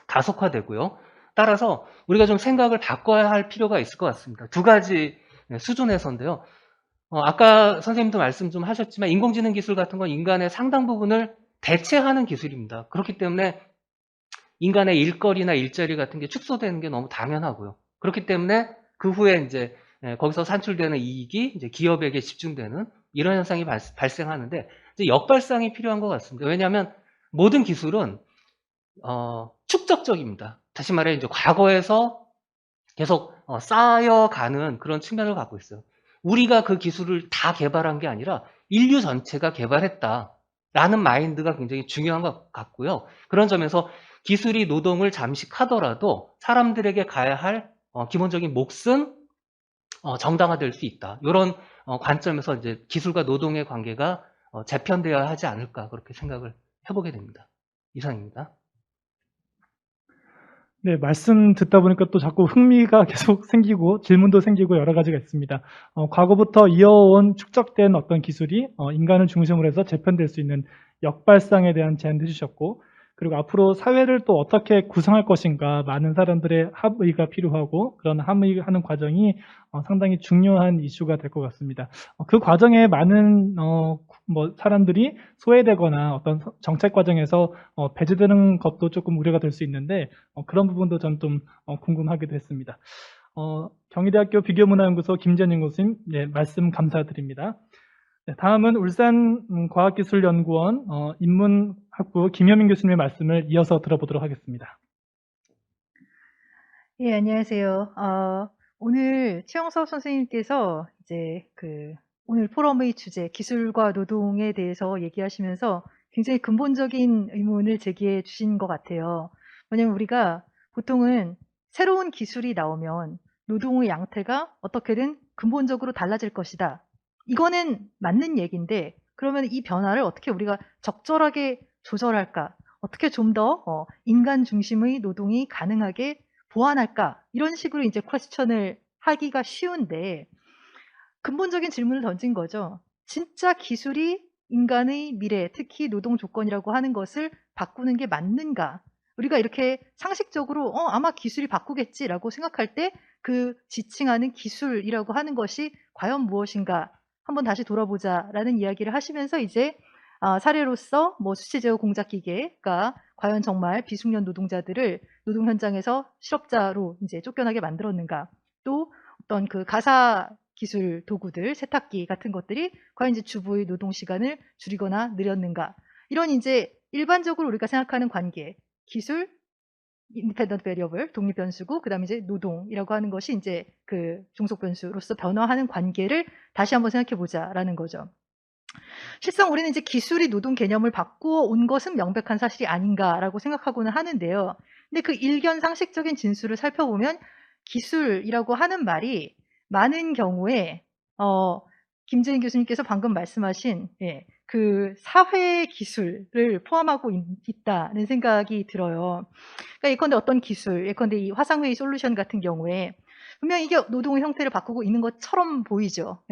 가속화되고요. 따라서 우리가 좀 생각을 바꿔야 할 필요가 있을 것 같습니다. 두 가지 수준에서인데요. 아까 선생님도 말씀 좀 하셨지만 인공지능 기술 같은 건 인간의 상당 부분을 대체하는 기술입니다. 그렇기 때문에 인간의 일거리나 일자리 같은 게 축소되는 게 너무 당연하고요. 그렇기 때문에 그 후에 이제 거기서 산출되는 이익이 이제 기업에게 집중되는 이런 현상이 발생하는데 이제 역발상이 필요한 것 같습니다. 왜냐하면 모든 기술은 축적적입니다. 다시 말해 이제 과거에서 계속 쌓여가는 그런 측면을 갖고 있어요. 우리가 그 기술을 다 개발한 게 아니라 인류 전체가 개발했다라는 마인드가 굉장히 중요한 것 같고요. 그런 점에서 기술이 노동을 잠식하더라도 사람들에게 가야 할 기본적인 몫은 정당화될 수 있다. 이런 관점에서 이제 기술과 노동의 관계가 재편되어야 하지 않을까 그렇게 생각을 해보게 됩니다. 이상입니다. 네, 말씀 듣다 보니까 또 자꾸 흥미가 계속 생기고 질문도 생기고 여러 가지가 있습니다. 과거부터 이어온 축적된 어떤 기술이 인간을 중심으로 해서 재편될 수 있는 역발상에 대한 제안도 해주셨고, 그리고 앞으로 사회를 또 어떻게 구성할 것인가, 많은 사람들의 합의가 필요하고 그런 합의하는 과정이 상당히 중요한 이슈가 될 것 같습니다. 그 과정에 많은 사람들이 소외되거나 어떤 정책 과정에서 배제되는 것도 조금 우려가 될 수 있는데 그런 부분도 전 좀 궁금하기도 했습니다. 경희대학교 비교문화연구소 김재현 교수님 말씀 감사드립니다. 네, 다음은 울산과학기술연구원 인문학부 김효민 교수님의 말씀을 이어서 들어보도록 하겠습니다. 예, 안녕하세요. 오늘 최영섭 선생님께서 이제 오늘 포럼의 주제 기술과 노동에 대해서 얘기하시면서 굉장히 근본적인 의문을 제기해 주신 것 같아요. 왜냐하면 우리가 보통은 새로운 기술이 나오면 노동의 양태가 어떻게든 근본적으로 달라질 것이다. 이거는 맞는 얘기인데 그러면 이 변화를 어떻게 우리가 적절하게 조절할까? 어떻게 좀 더 인간 중심의 노동이 가능하게 보완할까? 이런 식으로 이제 퀘스천을 하기가 쉬운데 근본적인 질문을 던진 거죠. 진짜 기술이 인간의 미래, 특히 노동 조건이라고 하는 것을 바꾸는 게 맞는가? 우리가 이렇게 상식적으로 아마 기술이 바꾸겠지라고 생각할 때 그 지칭하는 기술이라고 하는 것이 과연 무엇인가? 한번 다시 돌아보자라는 이야기를 하시면서 이제 사례로서 뭐 수치제어 공작 기계가 과연 정말 비숙련 노동자들을 노동 현장에서 실업자로 이제 쫓겨나게 만들었는가? 또 어떤 그 가사 기술 도구들, 세탁기 같은 것들이 과연 이제 주부의 노동 시간을 줄이거나 늘렸는가? 이런 이제 일반적으로 우리가 생각하는 관계, 기술, independent variable, 독립 변수고, 그다음에 이제 노동이라고 하는 것이 이제 그 종속 변수로서 변화하는 관계를 다시 한번 생각해 보자라는 거죠. 실상 우리는 이제 기술이 노동 개념을 바꾸어 온 것은 명백한 사실이 아닌가라고 생각하고는 하는데요. 근데 그 일견 상식적인 진술을 살펴보면 기술이라고 하는 말이 많은 경우에 김재인 교수님께서 방금 말씀하신 그 사회 기술을 포함하고 있다는 생각이 들어요. 그러니까 예컨대 어떤 기술, 예컨대 이 화상회의 솔루션 같은 경우에 분명 이게 노동의 형태를 바꾸고 있는 것처럼 보이죠.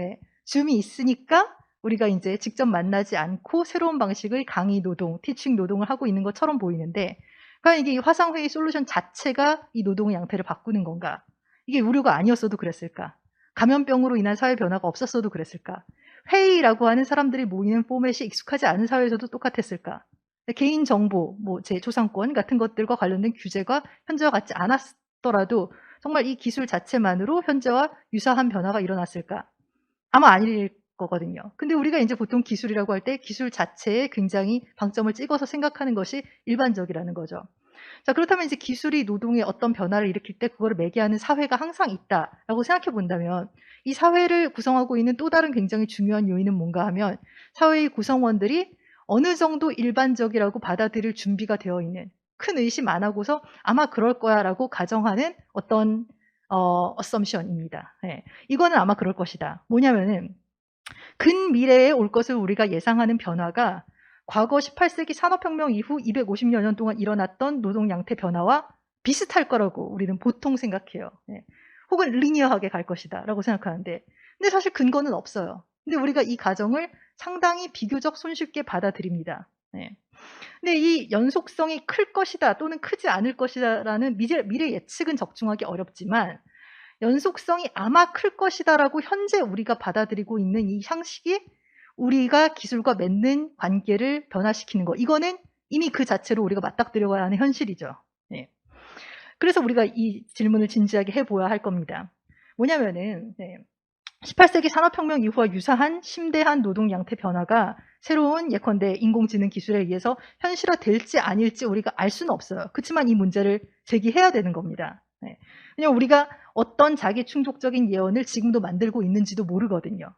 줌이 있으니까 우리가 이제 직접 만나지 않고 새로운 방식의 강의 노동, 티칭 노동을 하고 있는 것처럼 보이는데, 그러니까 이게 이 화상회의 솔루션 자체가 이 노동의 양태를 바꾸는 건가? 이게 우려가 아니었어도 그랬을까? 감염병으로 인한 사회 변화가 없었어도 그랬을까? 회의라고 하는 사람들이 모이는 포맷이 익숙하지 않은 사회에서도 똑같았을까? 개인정보, 뭐 제 초상권 같은 것들과 관련된 규제가 현재와 같지 않았더라도 정말 이 기술 자체만으로 현재와 유사한 변화가 일어났을까? 아마 아닐 거거든요. 근데 우리가 이제 보통 기술이라고 할 때 기술 자체에 굉장히 방점을 찍어서 생각하는 것이 일반적이라는 거죠. 자, 그렇다면 이제 기술이 노동에 어떤 변화를 일으킬 때 그거를 매개하는 사회가 항상 있다라고 생각해 본다면 이 사회를 구성하고 있는 또 다른 굉장히 중요한 요인은 뭔가 하면 사회의 구성원들이 어느 정도 일반적이라고 받아들일 준비가 되어 있는, 큰 의심 안 하고서 아마 그럴 거야라고 가정하는 어떤 assumption입니다. 이거는 아마 그럴 것이다. 뭐냐면은 근미래에 올 것을 우리가 예상하는 변화가 과거 18세기 산업혁명 이후 250여 년 동안 일어났던 노동 양태 변화와 비슷할 거라고 우리는 보통 생각해요. 혹은 리니어하게 갈 것이다 라고 생각하는데, 근데 사실 근거는 없어요. 근데 우리가 이 가정을 상당히 비교적 손쉽게 받아들입니다. 근데 이 연속성이 클 것이다 또는 크지 않을 것이다라는 미래 예측은 적중하기 어렵지만 연속성이 아마 클 것이다라고 현재 우리가 받아들이고 있는 이 상식이 우리가 기술과 맺는 관계를 변화시키는 거, 이거는 이미 그 자체로 우리가 맞닥뜨려야 하는 현실이죠. 그래서 우리가 이 질문을 진지하게 해보아야 할 겁니다. 뭐냐면은 18세기 산업혁명 이후와 유사한 심대한 노동 양태 변화가 새로운 예컨대 인공지능 기술에 의해서 현실화될지 아닐지 우리가 알 수는 없어요. 그렇지만 이 문제를 제기해야 되는 겁니다. 왜냐하면 우리가 어떤 자기 충족적인 예언을 지금도 만들고 있는지도 모르거든요.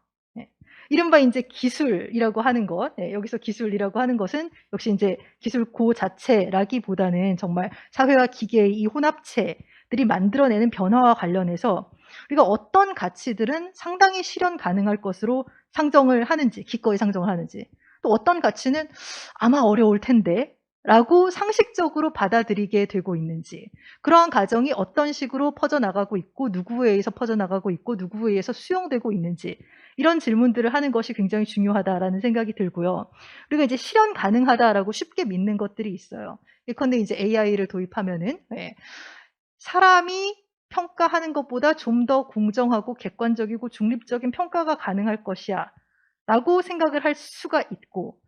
이른바 이제 기술이라고 하는 것, 여기서 기술이라고 하는 것은 역시 이제 기술 그 자체라기보다는 정말 사회와 기계의 이 혼합체들이 만들어내는 변화와 관련해서 우리가 어떤 가치들은 상당히 실현 가능할 것으로 상정을 하는지, 기꺼이 상정을 하는지, 또 어떤 가치는 아마 어려울 텐데 라고 상식적으로 받아들이게 되고 있는지, 그러한 가정이 어떤 식으로 퍼져나가고 있고 누구에 의해서 퍼져나가고 있고 누구에 의해서 수용되고 있는지, 이런 질문들을 하는 것이 굉장히 중요하다라는 생각이 들고요. 우리가 이제 실현 가능하다라고 쉽게 믿는 것들이 있어요. 예컨대 이제 AI를 도입하면은 사람이 평가하는 것보다 좀 더 공정하고 객관적이고 중립적인 평가가 가능할 것이야 라고 생각을 할 수가 있고,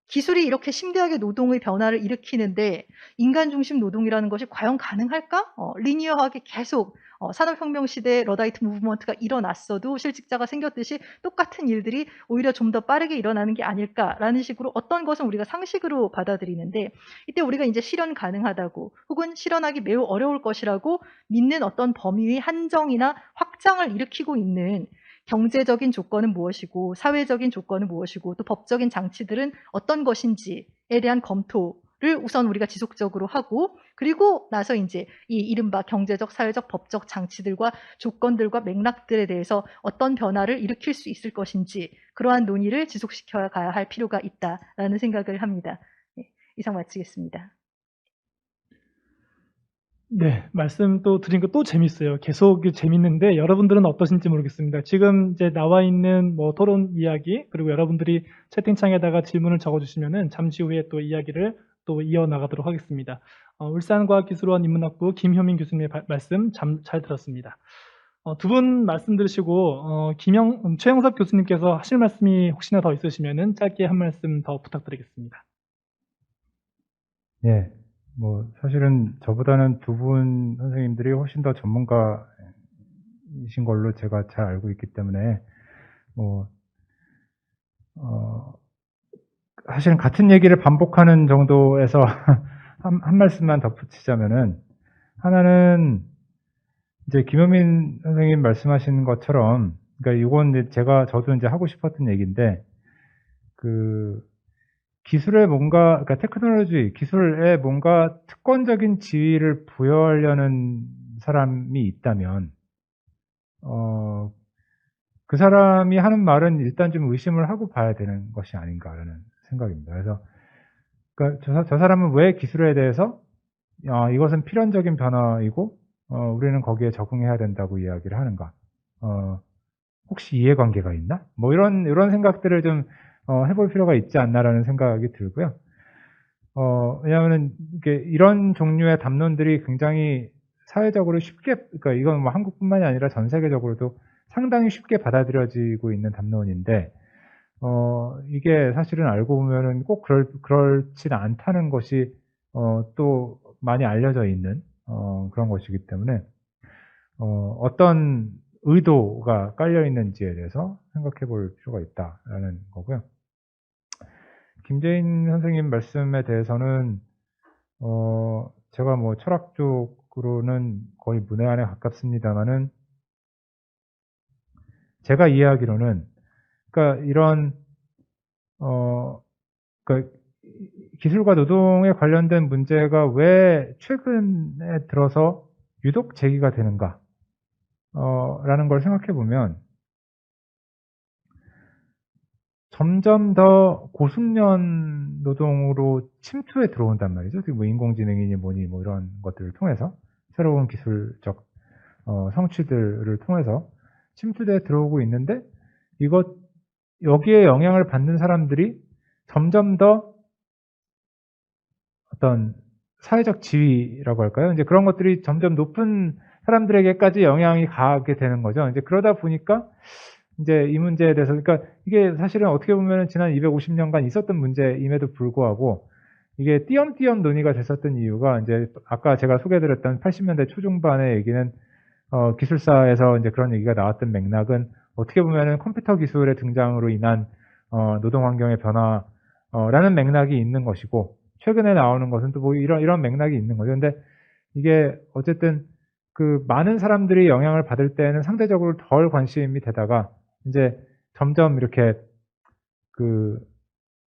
기술이 이렇게 심대하게 노동의 변화를 일으키는데 인간 중심 노동이라는 것이 과연 가능할까? 리니어하게 계속 산업혁명 시대에 러다이트 무브먼트가 일어났어도 실직자가 생겼듯이 똑같은 일들이 오히려 좀 더 빠르게 일어나는 게 아닐까라는 식으로 어떤 것은 우리가 상식으로 받아들이는데, 이때 우리가 이제 실현 가능하다고 혹은 실현하기 매우 어려울 것이라고 믿는 어떤 범위의 한정이나 확장을 일으키고 있는 경제적인 조건은 무엇이고 사회적인 조건은 무엇이고 또 법적인 장치들은 어떤 것인지에 대한 검토를 우선 우리가 지속적으로 하고 그리고 나서 이제 이 이른바 경제적, 사회적, 법적 장치들과 조건들과 맥락들에 대해서 어떤 변화를 일으킬 수 있을 것인지 그러한 논의를 지속시켜 가야 할 필요가 있다라는 생각을 합니다. 네, 이상 마치겠습니다. 네, 말씀 또 드린 거 또 재밌어요. 계속 재밌는데 여러분들은 어떠신지 모르겠습니다. 지금 이제 나와 있는 뭐 토론 이야기 그리고 여러분들이 채팅창에다가 질문을 적어주시면은 잠시 후에 또 이야기를 또 이어나가도록 하겠습니다. 울산과학기술원 인문학부 김효민 교수님의 말씀 잘 들었습니다. 두 분 말씀 들으시고 최영석 교수님께서 하실 말씀이 혹시나 더 있으시면은 짧게 한 말씀 더 부탁드리겠습니다. 예, 뭐 사실은 저보다는 두 분 선생님들이 훨씬 더 전문가이신 걸로 제가 잘 알고 있기 때문에 사실은 같은 얘기를 반복하는 정도에서 한 말씀만 덧붙이자면은 하나는 이제 김효민 선생님 말씀하신 것처럼 그러니까 이건 이제 저도 이제 하고 싶었던 얘기인데 기술에 뭔가 그러니까 테크놀로지 기술에 뭔가 특권적인 지위를 부여하려는 사람이 있다면 그 사람이 하는 말은 일단 좀 의심을 하고 봐야 되는 것이 아닌가라는 생각입니다. 그래서 그러니까 저 사람은 왜 기술에 대해서 이것은 필연적인 변화이고 우리는 거기에 적응해야 된다고 이야기를 하는가? 혹시 이해관계가 있나? 뭐 이런 생각들을 좀 해볼 필요가 있지 않나라는 생각이 들고요. 왜냐하면 이런 종류의 담론들이 굉장히 사회적으로 쉽게, 그러니까 이건 뭐 한국뿐만이 아니라 전 세계적으로도 상당히 쉽게 받아들여지고 있는 담론인데, 이게 사실은 알고 보면은 꼭 그렇진 않다는 것이 또 많이 알려져 있는 그런 것이기 때문에 어떤 의도가 깔려 있는지에 대해서 생각해 볼 필요가 있다라는 거고요. 김재인 선생님 말씀에 대해서는 제가 뭐 철학 쪽으로는 거의 문외한에 가깝습니다만은 제가 이해하기로는 그러니까 이런 그러니까 기술과 노동에 관련된 문제가 왜 최근에 들어서 유독 제기가 되는가 라는 걸 생각해 보면 점점 더 고숙련 노동으로 침투해 들어온단 말이죠. 뭐 인공지능이니 뭐니 뭐 이런 것들을 통해서 새로운 기술적 성취들을 통해서 침투돼 들어오고 있는데 여기에 영향을 받는 사람들이 점점 더 어떤 사회적 지위라고 할까요? 이제 그런 것들이 점점 높은 사람들에게까지 영향이 가게 되는 거죠. 이제 그러다 보니까 이제 이 문제에 대해서 그러니까 이게 사실은 어떻게 보면 지난 250년간 있었던 문제임에도 불구하고 이게 띄엄띄엄 논의가 됐었던 이유가 이제 아까 제가 소개해드렸던 80년대 초중반의 얘기는 기술사에서 이제 그런 얘기가 나왔던 맥락은 어떻게 보면은 컴퓨터 기술의 등장으로 인한 노동 환경의 변화라는 맥락이 있는 것이고 최근에 나오는 것은 또 뭐 이런 맥락이 있는 거죠. 근데 이게 어쨌든 많은 사람들이 영향을 받을 때는 상대적으로 덜 관심이 되다가 이제 점점 이렇게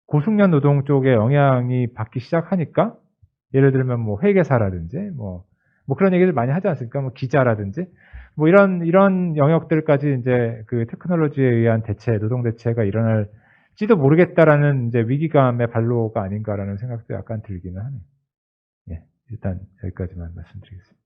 고숙련 노동 쪽에 영향이 받기 시작하니까 예를 들면 뭐 회계사라든지 뭐 그런 얘기를 많이 하지 않습니까? 뭐 기자라든지 뭐 이런 영역들까지 이제 테크놀로지에 의한 노동 대체가 일어날지도 모르겠다라는 이제 위기감의 발로가 아닌가라는 생각도 약간 들기는 하네요. 예, 일단 여기까지만 말씀드리겠습니다.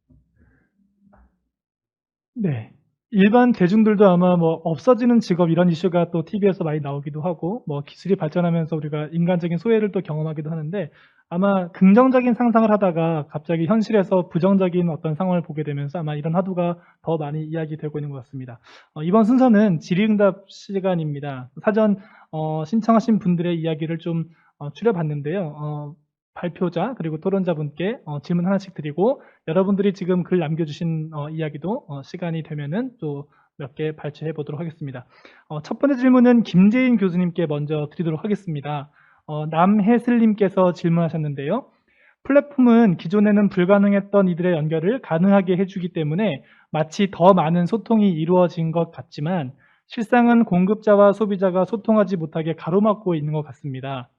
네. 일반 대중들도 아마 뭐 없어지는 직업 이런 이슈가 또 TV에서 많이 나오기도 하고 뭐 기술이 발전하면서 우리가 인간적인 소외를 또 경험하기도 하는데 아마 긍정적인 상상을 하다가 갑자기 현실에서 부정적인 어떤 상황을 보게 되면서 아마 이런 화두가 더 많이 이야기되고 있는 것 같습니다. 이번 순서는 질의응답 시간입니다. 사전 신청하신 분들의 이야기를 좀 추려봤는데요. 발표자 그리고 토론자분께 질문 하나씩 드리고 여러분들이 지금 글 남겨주신 이야기도 시간이 되면은 또 몇 개 발췌해 보도록 하겠습니다. 첫 번째 질문은 김재인 교수님께 먼저 드리도록 하겠습니다. 남혜슬님께서 질문하셨는데요. 플랫폼은 기존에는 불가능했던 이들의 연결을 가능하게 해주기 때문에 마치 더 많은 소통이 이루어진 것 같지만 실상은 공급자와 소비자가 소통하지 못하게 가로막고 있는 것 같습니다.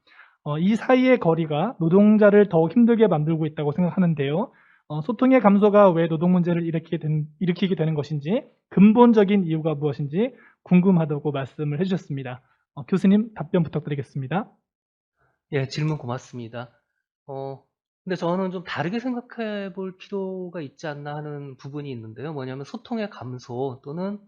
이 사이의 거리가 노동자를 더욱 힘들게 만들고 있다고 생각하는데요. 소통의 감소가 왜 노동 문제를 일으키게 되는 것인지, 근본적인 이유가 무엇인지 궁금하다고 말씀을 해주셨습니다. 교수님 답변 부탁드리겠습니다. 예, 질문 고맙습니다. 근데 저는 좀 다르게 생각해 볼 필요가 있지 않나 하는 부분이 있는데요. 뭐냐면 소통의 감소 또는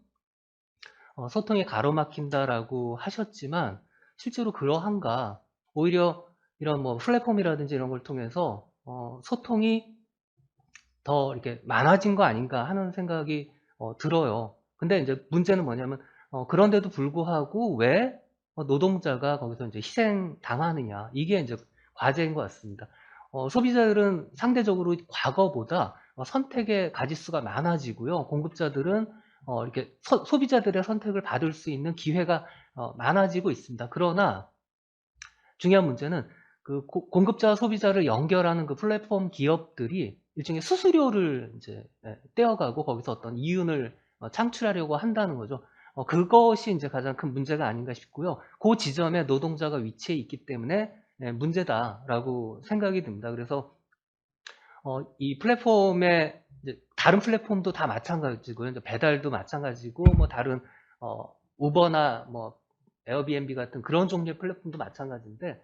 소통이 가로막힌다라고 하셨지만 실제로 그러한가? 오히려 이런 뭐 플랫폼이라든지 이런 걸 통해서 소통이 더 이렇게 많아진 거 아닌가 하는 생각이 들어요. 근데 이제 문제는 뭐냐면 그런데도 불구하고 왜 노동자가 거기서 이제 희생 당하느냐 이게 이제 과제인 것 같습니다. 소비자들은 상대적으로 과거보다 선택의 가짓수가 많아지고요. 공급자들은 이렇게 소비자들의 선택을 받을 수 있는 기회가 많아지고 있습니다. 그러나 중요한 문제는 그 공급자와 소비자를 연결하는 그 플랫폼 기업들이 일종의 수수료를 이제 떼어가고 거기서 어떤 이윤을 창출하려고 한다는 거죠. 그것이 이제 가장 큰 문제가 아닌가 싶고요. 그 지점에 노동자가 위치해 있기 때문에 문제다라고 생각이 듭니다. 그래서 이 플랫폼에 이제 다른 플랫폼도 다 마찬가지고요. 이제 배달도 마찬가지고 뭐 다른 우버나 뭐 에어비앤비 같은 그런 종류의 플랫폼도 마찬가지인데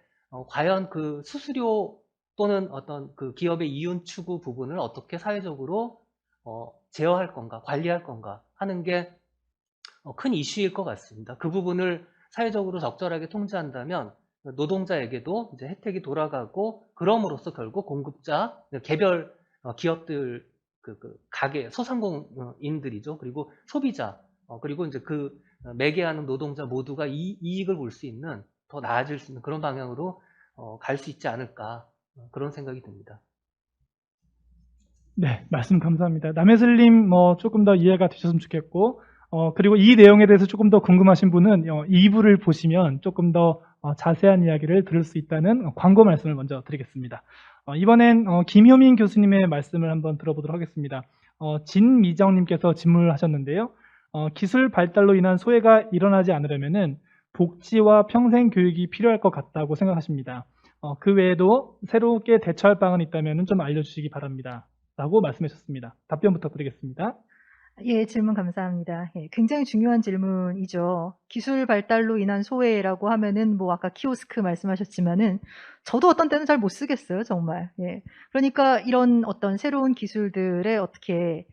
과연 그 수수료 또는 어떤 그 기업의 이윤 추구 부분을 어떻게 사회적으로 제어할 건가, 관리할 건가 하는 게 큰 이슈일 것 같습니다. 그 부분을 사회적으로 적절하게 통제한다면 노동자에게도 이제 혜택이 돌아가고 그럼으로써 결국 공급자, 개별 기업들, 그 가게, 소상공인들이죠. 그리고 소비자, 그리고 이제 그 매개하는 노동자 모두가 이익을 볼 수 있는 더 나아질 수 있는 그런 방향으로 갈 수 있지 않을까 그런 생각이 듭니다. 네, 말씀 감사합니다. 남해슬님 조금 더 이해가 되셨으면 좋겠고 그리고 이 내용에 대해서 조금 더 궁금하신 분은 2부를 보시면 조금 더 자세한 이야기를 들을 수 있다는 광고 말씀을 먼저 드리겠습니다. 이번엔 김효민 교수님의 말씀을 한번 들어보도록 하겠습니다. 진미정님께서 질문을 하셨는데요. 기술 발달로 인한 소외가 일어나지 않으려면은 복지와 평생 교육이 필요할 것 같다고 생각하십니다. 그 외에도 새롭게 대처할 방안이 있다면 좀 알려주시기 바랍니다. 라고 말씀해 주셨습니다. 답변 부탁드리겠습니다. 예, 질문 감사합니다. 예, 굉장히 중요한 질문이죠. 기술 발달로 인한 소외라고 하면은 뭐 아까 키오스크 말씀하셨지만은 저도 어떤 때는 잘 못 쓰겠어요, 정말. 예. 그러니까 이런 어떤 새로운 기술들에 어떻게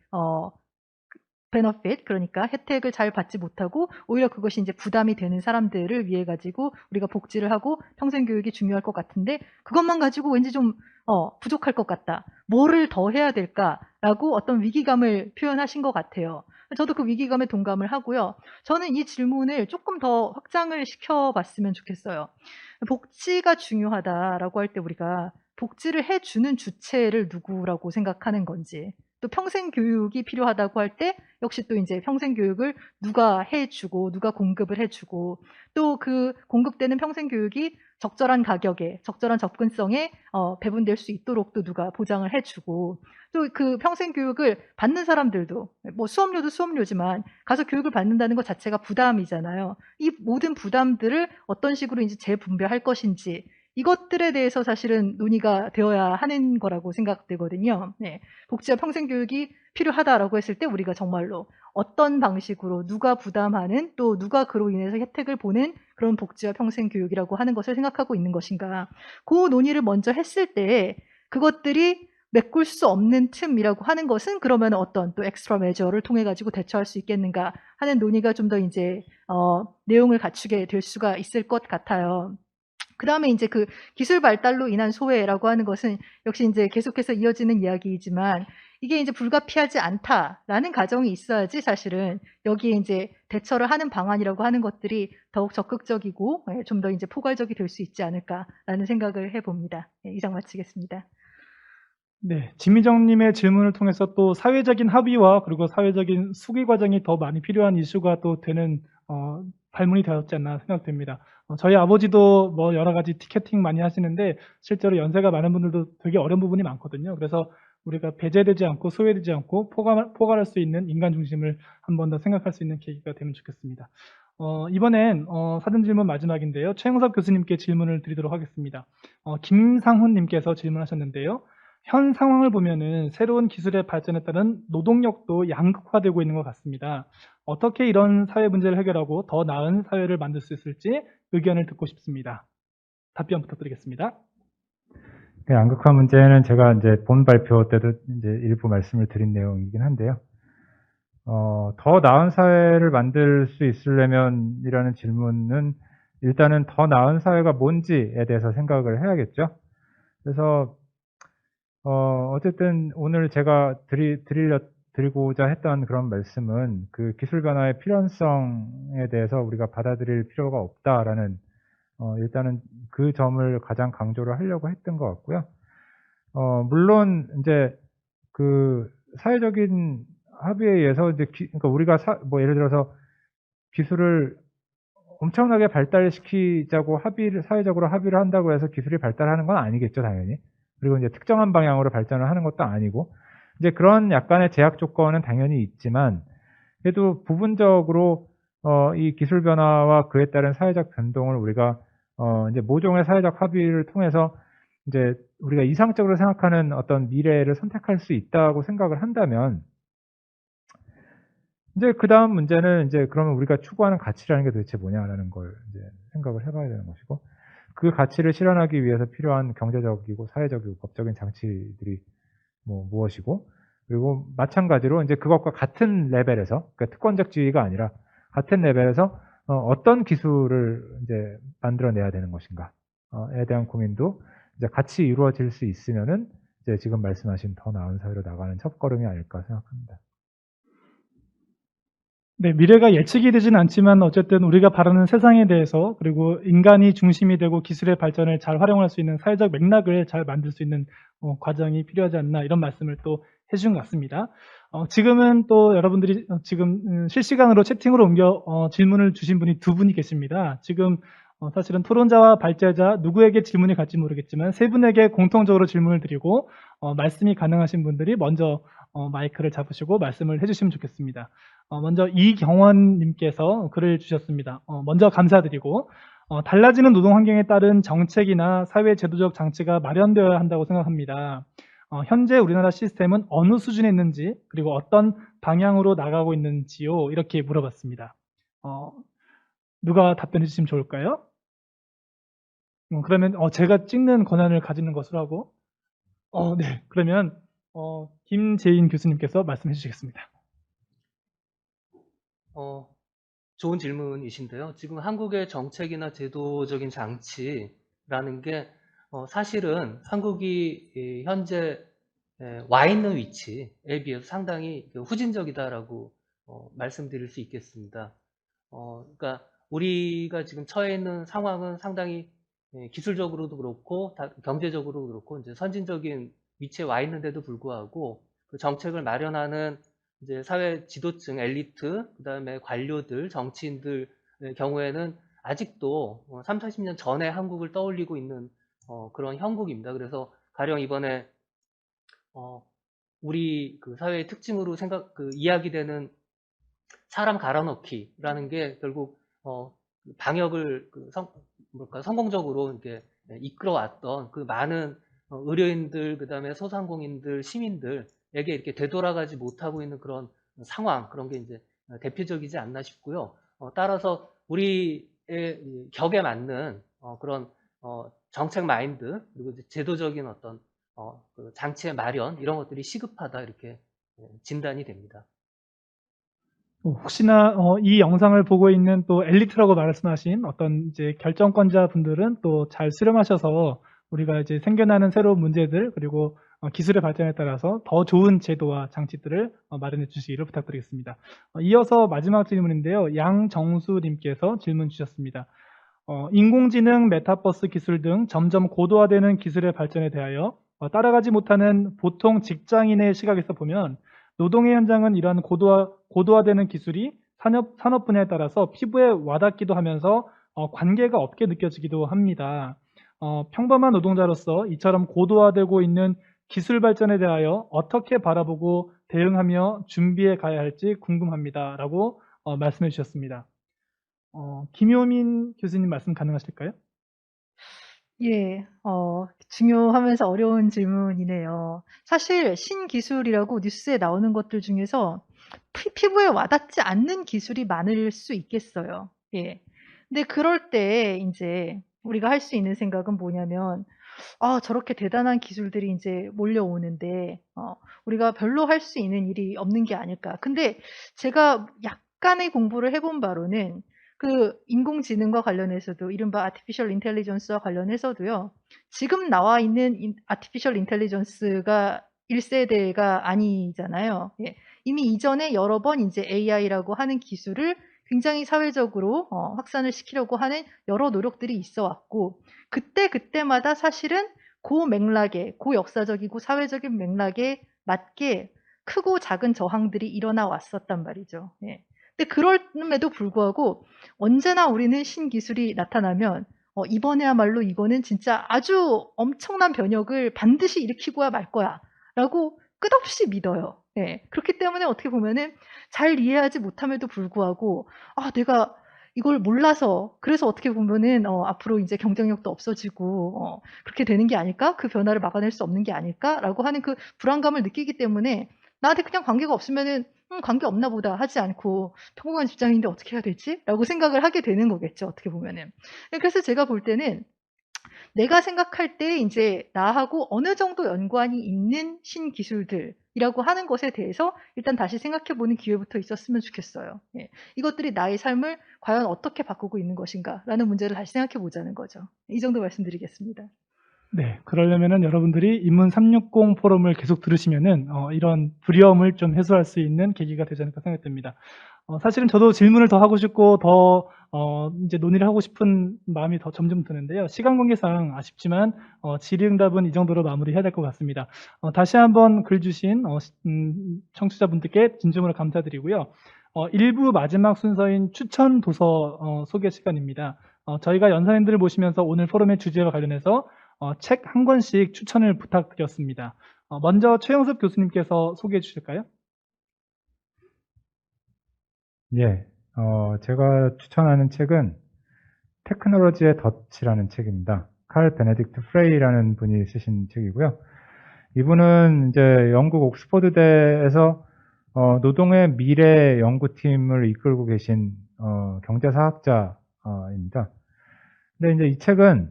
베너핏, 그러니까 혜택을 잘 받지 못하고 오히려 그것이 이제 부담이 되는 사람들을 위해 가지고 우리가 복지를 하고 평생 교육이 중요할 것 같은데 그것만 가지고 왠지 좀 부족할 것 같다. 뭐를 더 해야 될까라고 어떤 위기감을 표현하신 것 같아요. 저도 그 위기감에 동감을 하고요. 저는 이 질문을 조금 더 확장을 시켜봤으면 좋겠어요. 복지가 중요하다라고 할 때 우리가 복지를 해주는 주체를 누구라고 생각하는 건지, 또 평생 교육이 필요하다고 할 때 역시 또 이제 평생 교육을 누가 해주고 누가 공급을 해주고 또 그 공급되는 평생 교육이 적절한 가격에 적절한 접근성에 배분될 수 있도록 또 누가 보장을 해주고 또 그 평생 교육을 받는 사람들도 뭐 수업료도 수업료지만 가서 교육을 받는다는 것 자체가 부담이잖아요. 이 모든 부담들을 어떤 식으로 이제 재분배할 것인지 이것들에 대해서 사실은 논의가 되어야 하는 거라고 생각되거든요. 네. 복지와 평생 교육이 필요하다라고 했을 때 우리가 정말로 어떤 방식으로 누가 부담하는 또 누가 그로 인해서 혜택을 보는 그런 복지와 평생 교육이라고 하는 것을 생각하고 있는 것인가. 그 논의를 먼저 했을 때 그것들이 메꿀 수 없는 틈이라고 하는 것은 그러면 어떤 또 엑스트라 메저를 통해 가지고 대처할 수 있겠는가 하는 논의가 좀 더 이제 내용을 갖추게 될 수가 있을 것 같아요. 그 다음에 이제 그 기술 발달로 인한 소외라고 하는 것은 역시 이제 계속해서 이어지는 이야기이지만 이게 이제 불가피하지 않다라는 가정이 있어야지 사실은 여기에 이제 대처를 하는 방안이라고 하는 것들이 더욱 적극적이고 좀 더 이제 포괄적이 될 수 있지 않을까라는 생각을 해봅니다. 이상 마치겠습니다. 네, 진미정님의 질문을 통해서 또 사회적인 합의와 그리고 사회적인 수기 과정이 더 많이 필요한 이슈가 또 되는 발문이 되었지 않나 생각됩니다. 저희 아버지도 뭐 여러 가지 티켓팅 많이 하시는데 실제로 연세가 많은 분들도 되게 어려운 부분이 많거든요. 그래서 우리가 배제되지 않고 소외되지 않고 포괄할 수 있는 인간 중심을 한 번 더 생각할 수 있는 계기가 되면 좋겠습니다. 이번엔 사전 질문 마지막인데요. 최영석 교수님께 질문을 드리도록 하겠습니다. 김상훈 님께서 질문하셨는데요. 현 상황을 보면은 새로운 기술의 발전에 따른 노동력도 양극화되고 있는 것 같습니다. 어떻게 이런 사회 문제를 해결하고 더 나은 사회를 만들 수 있을지 의견을 듣고 싶습니다. 답변 부탁드리겠습니다. 네, 양극화 문제는 제가 이제 본 발표 때도 이제 일부 말씀을 드린 내용이긴 한데요. 더 나은 사회를 만들 수 있으려면이라는 질문은 일단은 더 나은 사회가 뭔지에 대해서 생각을 해야겠죠. 그래서 어쨌든 오늘 제가 드리고자 했던 그런 말씀은 그 기술 변화의 필연성에 대해서 우리가 받아들일 필요가 없다라는 일단은 그 점을 가장 강조를 하려고 했던 것 같고요. 물론 이제 그 사회적인 합의에 의해서 이제 그러니까 우리가 예를 들어서 기술을 엄청나게 발달시키자고 사회적으로 합의를 한다고 해서 기술이 발달하는 건 아니겠죠, 당연히. 그리고 이제 특정한 방향으로 발전을 하는 것도 아니고, 이제 그런 약간의 제약 조건은 당연히 있지만, 그래도 부분적으로 이 기술 변화와 그에 따른 사회적 변동을 우리가 이제 모종의 사회적 합의를 통해서 이제 우리가 이상적으로 생각하는 어떤 미래를 선택할 수 있다고 생각을 한다면, 이제 그 다음 문제는 이제 그러면 우리가 추구하는 가치라는 게 도대체 뭐냐라는 걸 이제 생각을 해봐야 되는 것이고, 그 가치를 실현하기 위해서 필요한 경제적이고 사회적이고 법적인 장치들이 무엇이고, 그리고 마찬가지로 이제 그것과 같은 레벨에서, 그러니까 특권적 지위가 아니라 같은 레벨에서 어떤 기술을 이제 만들어내야 되는 것인가에 대한 고민도 이제 같이 이루어질 수 있으면은 이제 지금 말씀하신 더 나은 사회로 나가는 첫걸음이 아닐까 생각합니다. 네, 미래가 예측이 되진 않지만 어쨌든 우리가 바라는 세상에 대해서 그리고 인간이 중심이 되고 기술의 발전을 잘 활용할 수 있는 사회적 맥락을 잘 만들 수 있는 과정이 필요하지 않나 이런 말씀을 또 해주신 것 같습니다. 지금은 또 여러분들이 지금 실시간으로 채팅으로 옮겨 질문을 주신 분이 두 분이 계십니다. 지금 사실은 토론자와 발제자 누구에게 질문이 갈지 모르겠지만 세 분에게 공통적으로 질문을 드리고 말씀이 가능하신 분들이 먼저 마이크를 잡으시고 말씀을 해주시면 좋겠습니다. 먼저 이경원님께서 글을 주셨습니다. 먼저 감사드리고 달라지는 노동 환경에 따른 정책이나 사회 제도적 장치가 마련되어야 한다고 생각합니다. 현재 우리나라 시스템은 어느 수준에 있는지 그리고 어떤 방향으로 나가고 있는지요? 이렇게 물어봤습니다. 누가 답변해 주시면 좋을까요? 그러면 제가 찍는 권한을 가지는 것으로 하고 네. 그러면 김재인 교수님께서 말씀해 주시겠습니다. 좋은 질문이신데요. 지금 한국의 정책이나 제도적인 장치라는 게 사실은 한국이 현재 와 있는 위치에 비해서 상당히 후진적이다라고 말씀드릴 수 있겠습니다. 그러니까 우리가 지금 처해 있는 상황은 상당히 기술적으로도 그렇고 경제적으로도 그렇고 이제 선진적인 위치에 와 있는데도 불구하고 그 정책을 마련하는 이제 사회 지도층, 엘리트, 그다음에 관료들, 정치인들 경우에는 아직도 30, 40년 전에 한국을 떠올리고 있는 그런 형국입니다. 그래서 가령 이번에 우리 그 사회의 특징으로 이야기되는 사람 갈아넣기라는 게 결국 방역을 성공적으로 이렇게 이끌어왔던 그 많은 의료인들, 그다음에 소상공인들, 시민들에게 이렇게 되돌아가지 못하고 있는 그런 상황, 그런 게 이제 대표적이지 않나 싶고요. 따라서 우리의 격에 맞는 그런 정책 마인드, 그리고 이제 제도적인 어떤 그 장치의 마련, 이런 것들이 시급하다, 이렇게 진단이 됩니다. 혹시나 이 영상을 보고 있는 또 엘리트라고 말씀하신 어떤 이제 결정권자 분들은 또 잘 수렴하셔서 우리가 이제 생겨나는 새로운 문제들 그리고 기술의 발전에 따라서 더 좋은 제도와 장치들을 마련해 주시기를 부탁드리겠습니다. 이어서 마지막 질문인데요. 양정수님께서 질문 주셨습니다. 인공지능, 메타버스 기술 등 점점 고도화되는 기술의 발전에 대하여 따라가지 못하는 보통 직장인의 시각에서 보면 노동의 현장은 이러한 고도화되는 기술이 산업 분야에 따라서 피부에 와닿기도 하면서 관계가 없게 느껴지기도 합니다. 평범한 노동자로서 이처럼 고도화되고 있는 기술 발전에 대하여 어떻게 바라보고 대응하며 준비해 가야 할지 궁금합니다. 라고 말씀해 주셨습니다. 김효민 교수님 말씀 가능하실까요? 예, 중요하면서 어려운 질문이네요. 사실 신기술이라고 뉴스에 나오는 것들 중에서 피부에 와닿지 않는 기술이 많을 수 있겠어요. 예. 근데 그럴 때 이제 우리가 할 수 있는 생각은 뭐냐면, 저렇게 대단한 기술들이 이제 몰려오는데, 우리가 별로 할 수 있는 일이 없는 게 아닐까. 근데 제가 약간의 공부를 해본 바로는 그 인공지능과 관련해서도 이른바 아티피셜 인텔리전스와 관련해서도요. 지금 나와 있는 아티피셜 인텔리전스가 1세대가 아니잖아요. 예. 이미 이전에 여러 번 이제 AI라고 하는 기술을 굉장히 사회적으로 확산을 시키려고 하는 여러 노력들이 있어 왔고, 그때마다 사실은 그 맥락에, 그 역사적이고 사회적인 맥락에 맞게 크고 작은 저항들이 일어나 왔었단 말이죠. 예. 근데 그럼에도 불구하고 언제나 우리는 신기술이 나타나면 이번에야말로 이거는 진짜 아주 엄청난 변혁을 반드시 일으키고야 말 거야 라고 끝없이 믿어요. 예. 그렇기 때문에 어떻게 보면은 잘 이해하지 못함에도 불구하고 내가 이걸 몰라서 그래서 어떻게 보면은 앞으로 이제 경쟁력도 없어지고 그렇게 되는 게 아닐까? 그 변화를 막아낼 수 없는 게 아닐까라고 하는 그 불안감을 느끼기 때문에 나한테 그냥 관계가 없으면은 관계 없나 보다 하지 않고 평범한 직장인인데 어떻게 해야 되지? 라고 생각을 하게 되는 거겠죠. 어떻게 보면은. 그래서 제가 볼 때는 내가 생각할 때 이제 나하고 어느 정도 연관이 있는 신기술들이라고 하는 것에 대해서 일단 다시 생각해보는 기회부터 있었으면 좋겠어요. 예. 이것들이 나의 삶을 과연 어떻게 바꾸고 있는 것인가라는 문제를 다시 생각해보자는 거죠. 이 정도 말씀드리겠습니다. 네, 그러려면은 여러분들이 인문 360 포럼을 계속 들으시면은 이런 두려움을 좀 해소할 수 있는 계기가 되지 않을까 생각됩니다. 사실은 저도 질문을 더 하고 싶고 더 이제 논의를 하고 싶은 마음이 더 점점 드는데요. 시간 관계상 아쉽지만 질의응답은 이 정도로 마무리해야 될 것 같습니다. 다시 한번 글 주신 청취자분들께 진심으로 감사드리고요. 1부 마지막 순서인 추천 도서 소개 시간입니다. 저희가 연사님들을 모시면서 오늘 포럼의 주제와 관련해서 책 한 권씩 추천을 부탁드렸습니다. 먼저 최영섭 교수님께서 소개해 주실까요? 예, 제가 추천하는 책은 테크놀로지의 덫이라는 책입니다. 칼 베네딕트 프레이라는 분이 쓰신 책이고요. 이분은 이제 영국 옥스퍼드대에서 노동의 미래 연구팀을 이끌고 계신 경제사학자입니다. 근데 이제 이 책은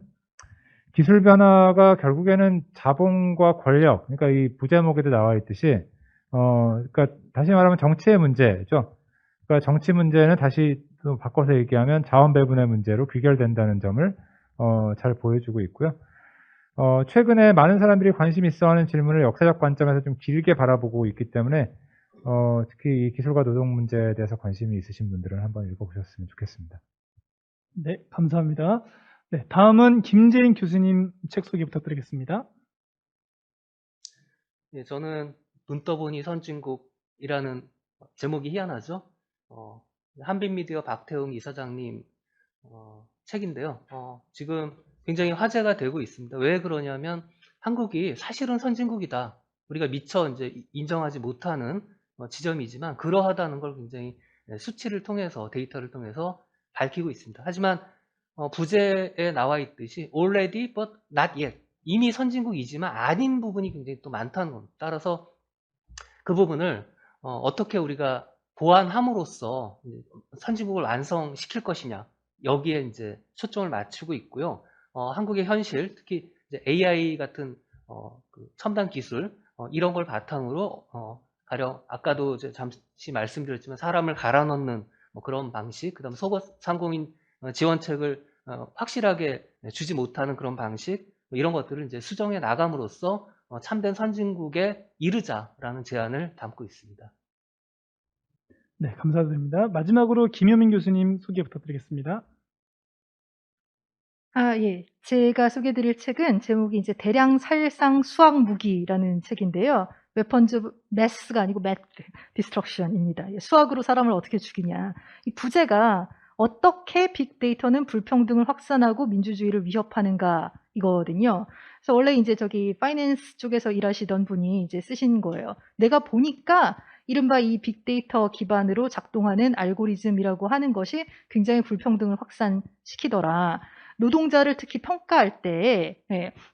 기술 변화가 결국에는 자본과 권력, 그러니까 이 부제목에도 나와 있듯이, 그러니까 다시 말하면 정치의 문제죠. 그러니까 정치 문제는 다시 또 바꿔서 얘기하면 자원 배분의 문제로 귀결된다는 점을 잘 보여주고 있고요. 최근에 많은 사람들이 관심 있어하는 질문을 역사적 관점에서 좀 길게 바라보고 있기 때문에 특히 이 기술과 노동 문제에 대해서 관심이 있으신 분들은 한번 읽어보셨으면 좋겠습니다. 네, 감사합니다. 네, 다음은 김재인 교수님 책 소개 부탁드리겠습니다. 네, 저는 눈 떠보니 선진국이라는 제목이 희한하죠. 한빛미디어 박태웅 이사장님 책인데요. 지금 굉장히 화제가 되고 있습니다. 왜 그러냐면 한국이 사실은 선진국이다. 우리가 미처 이제 인정하지 못하는 지점이지만 그러하다는 걸 굉장히 수치를 통해서 데이터를 통해서 밝히고 있습니다. 하지만 부제에 나와 있듯이 already but not yet 이미 선진국이지만 아닌 부분이 굉장히 또 많다는 겁니다. 따라서 그 부분을 어떻게 우리가 보완함으로써 선진국을 완성시킬 것이냐 여기에 이제 초점을 맞추고 있고요. 한국의 현실 특히 이제 AI 같은 그 첨단 기술 이런 걸 바탕으로 가령 아까도 이제 잠시 말씀드렸지만 사람을 갈아 넣는 그런 방식, 그다음 소상공인 지원책을 확실하게 주지 못하는 그런 방식 이런 것들을 이제 수정해 나감으로써 참된 선진국에 이르자라는 제안을 담고 있습니다. 네, 감사드립니다. 마지막으로 김효민 교수님 소개 부탁드리겠습니다. 예. 제가 소개드릴 책은 제목이 이제 대량 살상 수학 무기라는 책인데요. Weapons of Mass가 아니고 Mass Destruction입니다. 수학으로 사람을 어떻게 죽이냐. 이 부제가 어떻게 빅데이터는 불평등을 확산하고 민주주의를 위협하는가 이거거든요. 그래서 원래 이제 저기 파이낸스 쪽에서 일하시던 분이 이제 쓰신 거예요. 내가 보니까 이른바 이 빅데이터 기반으로 작동하는 알고리즘이라고 하는 것이 굉장히 불평등을 확산시키더라. 노동자를 특히 평가할 때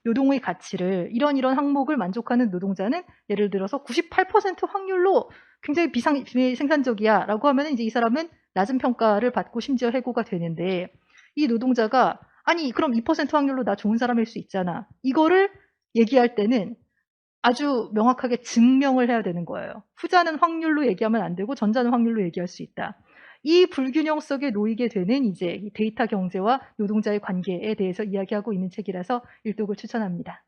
노동의 가치를 이런 항목을 만족하는 노동자는 예를 들어서 98% 확률로 굉장히 비생산적이야 라고 하면 이제 이 사람은 낮은 평가를 받고 심지어 해고가 되는데, 이 노동자가 아니 그럼 2% 확률로 나 좋은 사람일 수 있잖아, 이거를 얘기할 때는 아주 명확하게 증명을 해야 되는 거예요. 후자는 확률로 얘기하면 안 되고 전자는 확률로 얘기할 수 있다. 이 불균형 속에 놓이게 되는 이제 이 데이터 경제와 노동자의 관계에 대해서 이야기하고 있는 책이라서 일독을 추천합니다.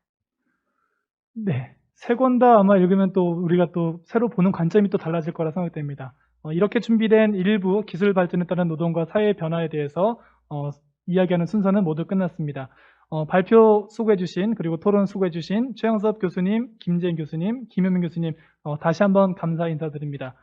네. 세 권 다 아마 읽으면 또 우리가 또 새로 보는 관점이 또 달라질 거라 생각됩니다. 이렇게 준비된 일부 기술 발전에 따른 노동과 사회의 변화에 대해서 이야기하는 순서는 모두 끝났습니다. 발표 수고해주신, 그리고 토론 수고해주신 최영섭 교수님, 김재인 교수님, 김효민 교수님, 다시 한번 감사 인사드립니다.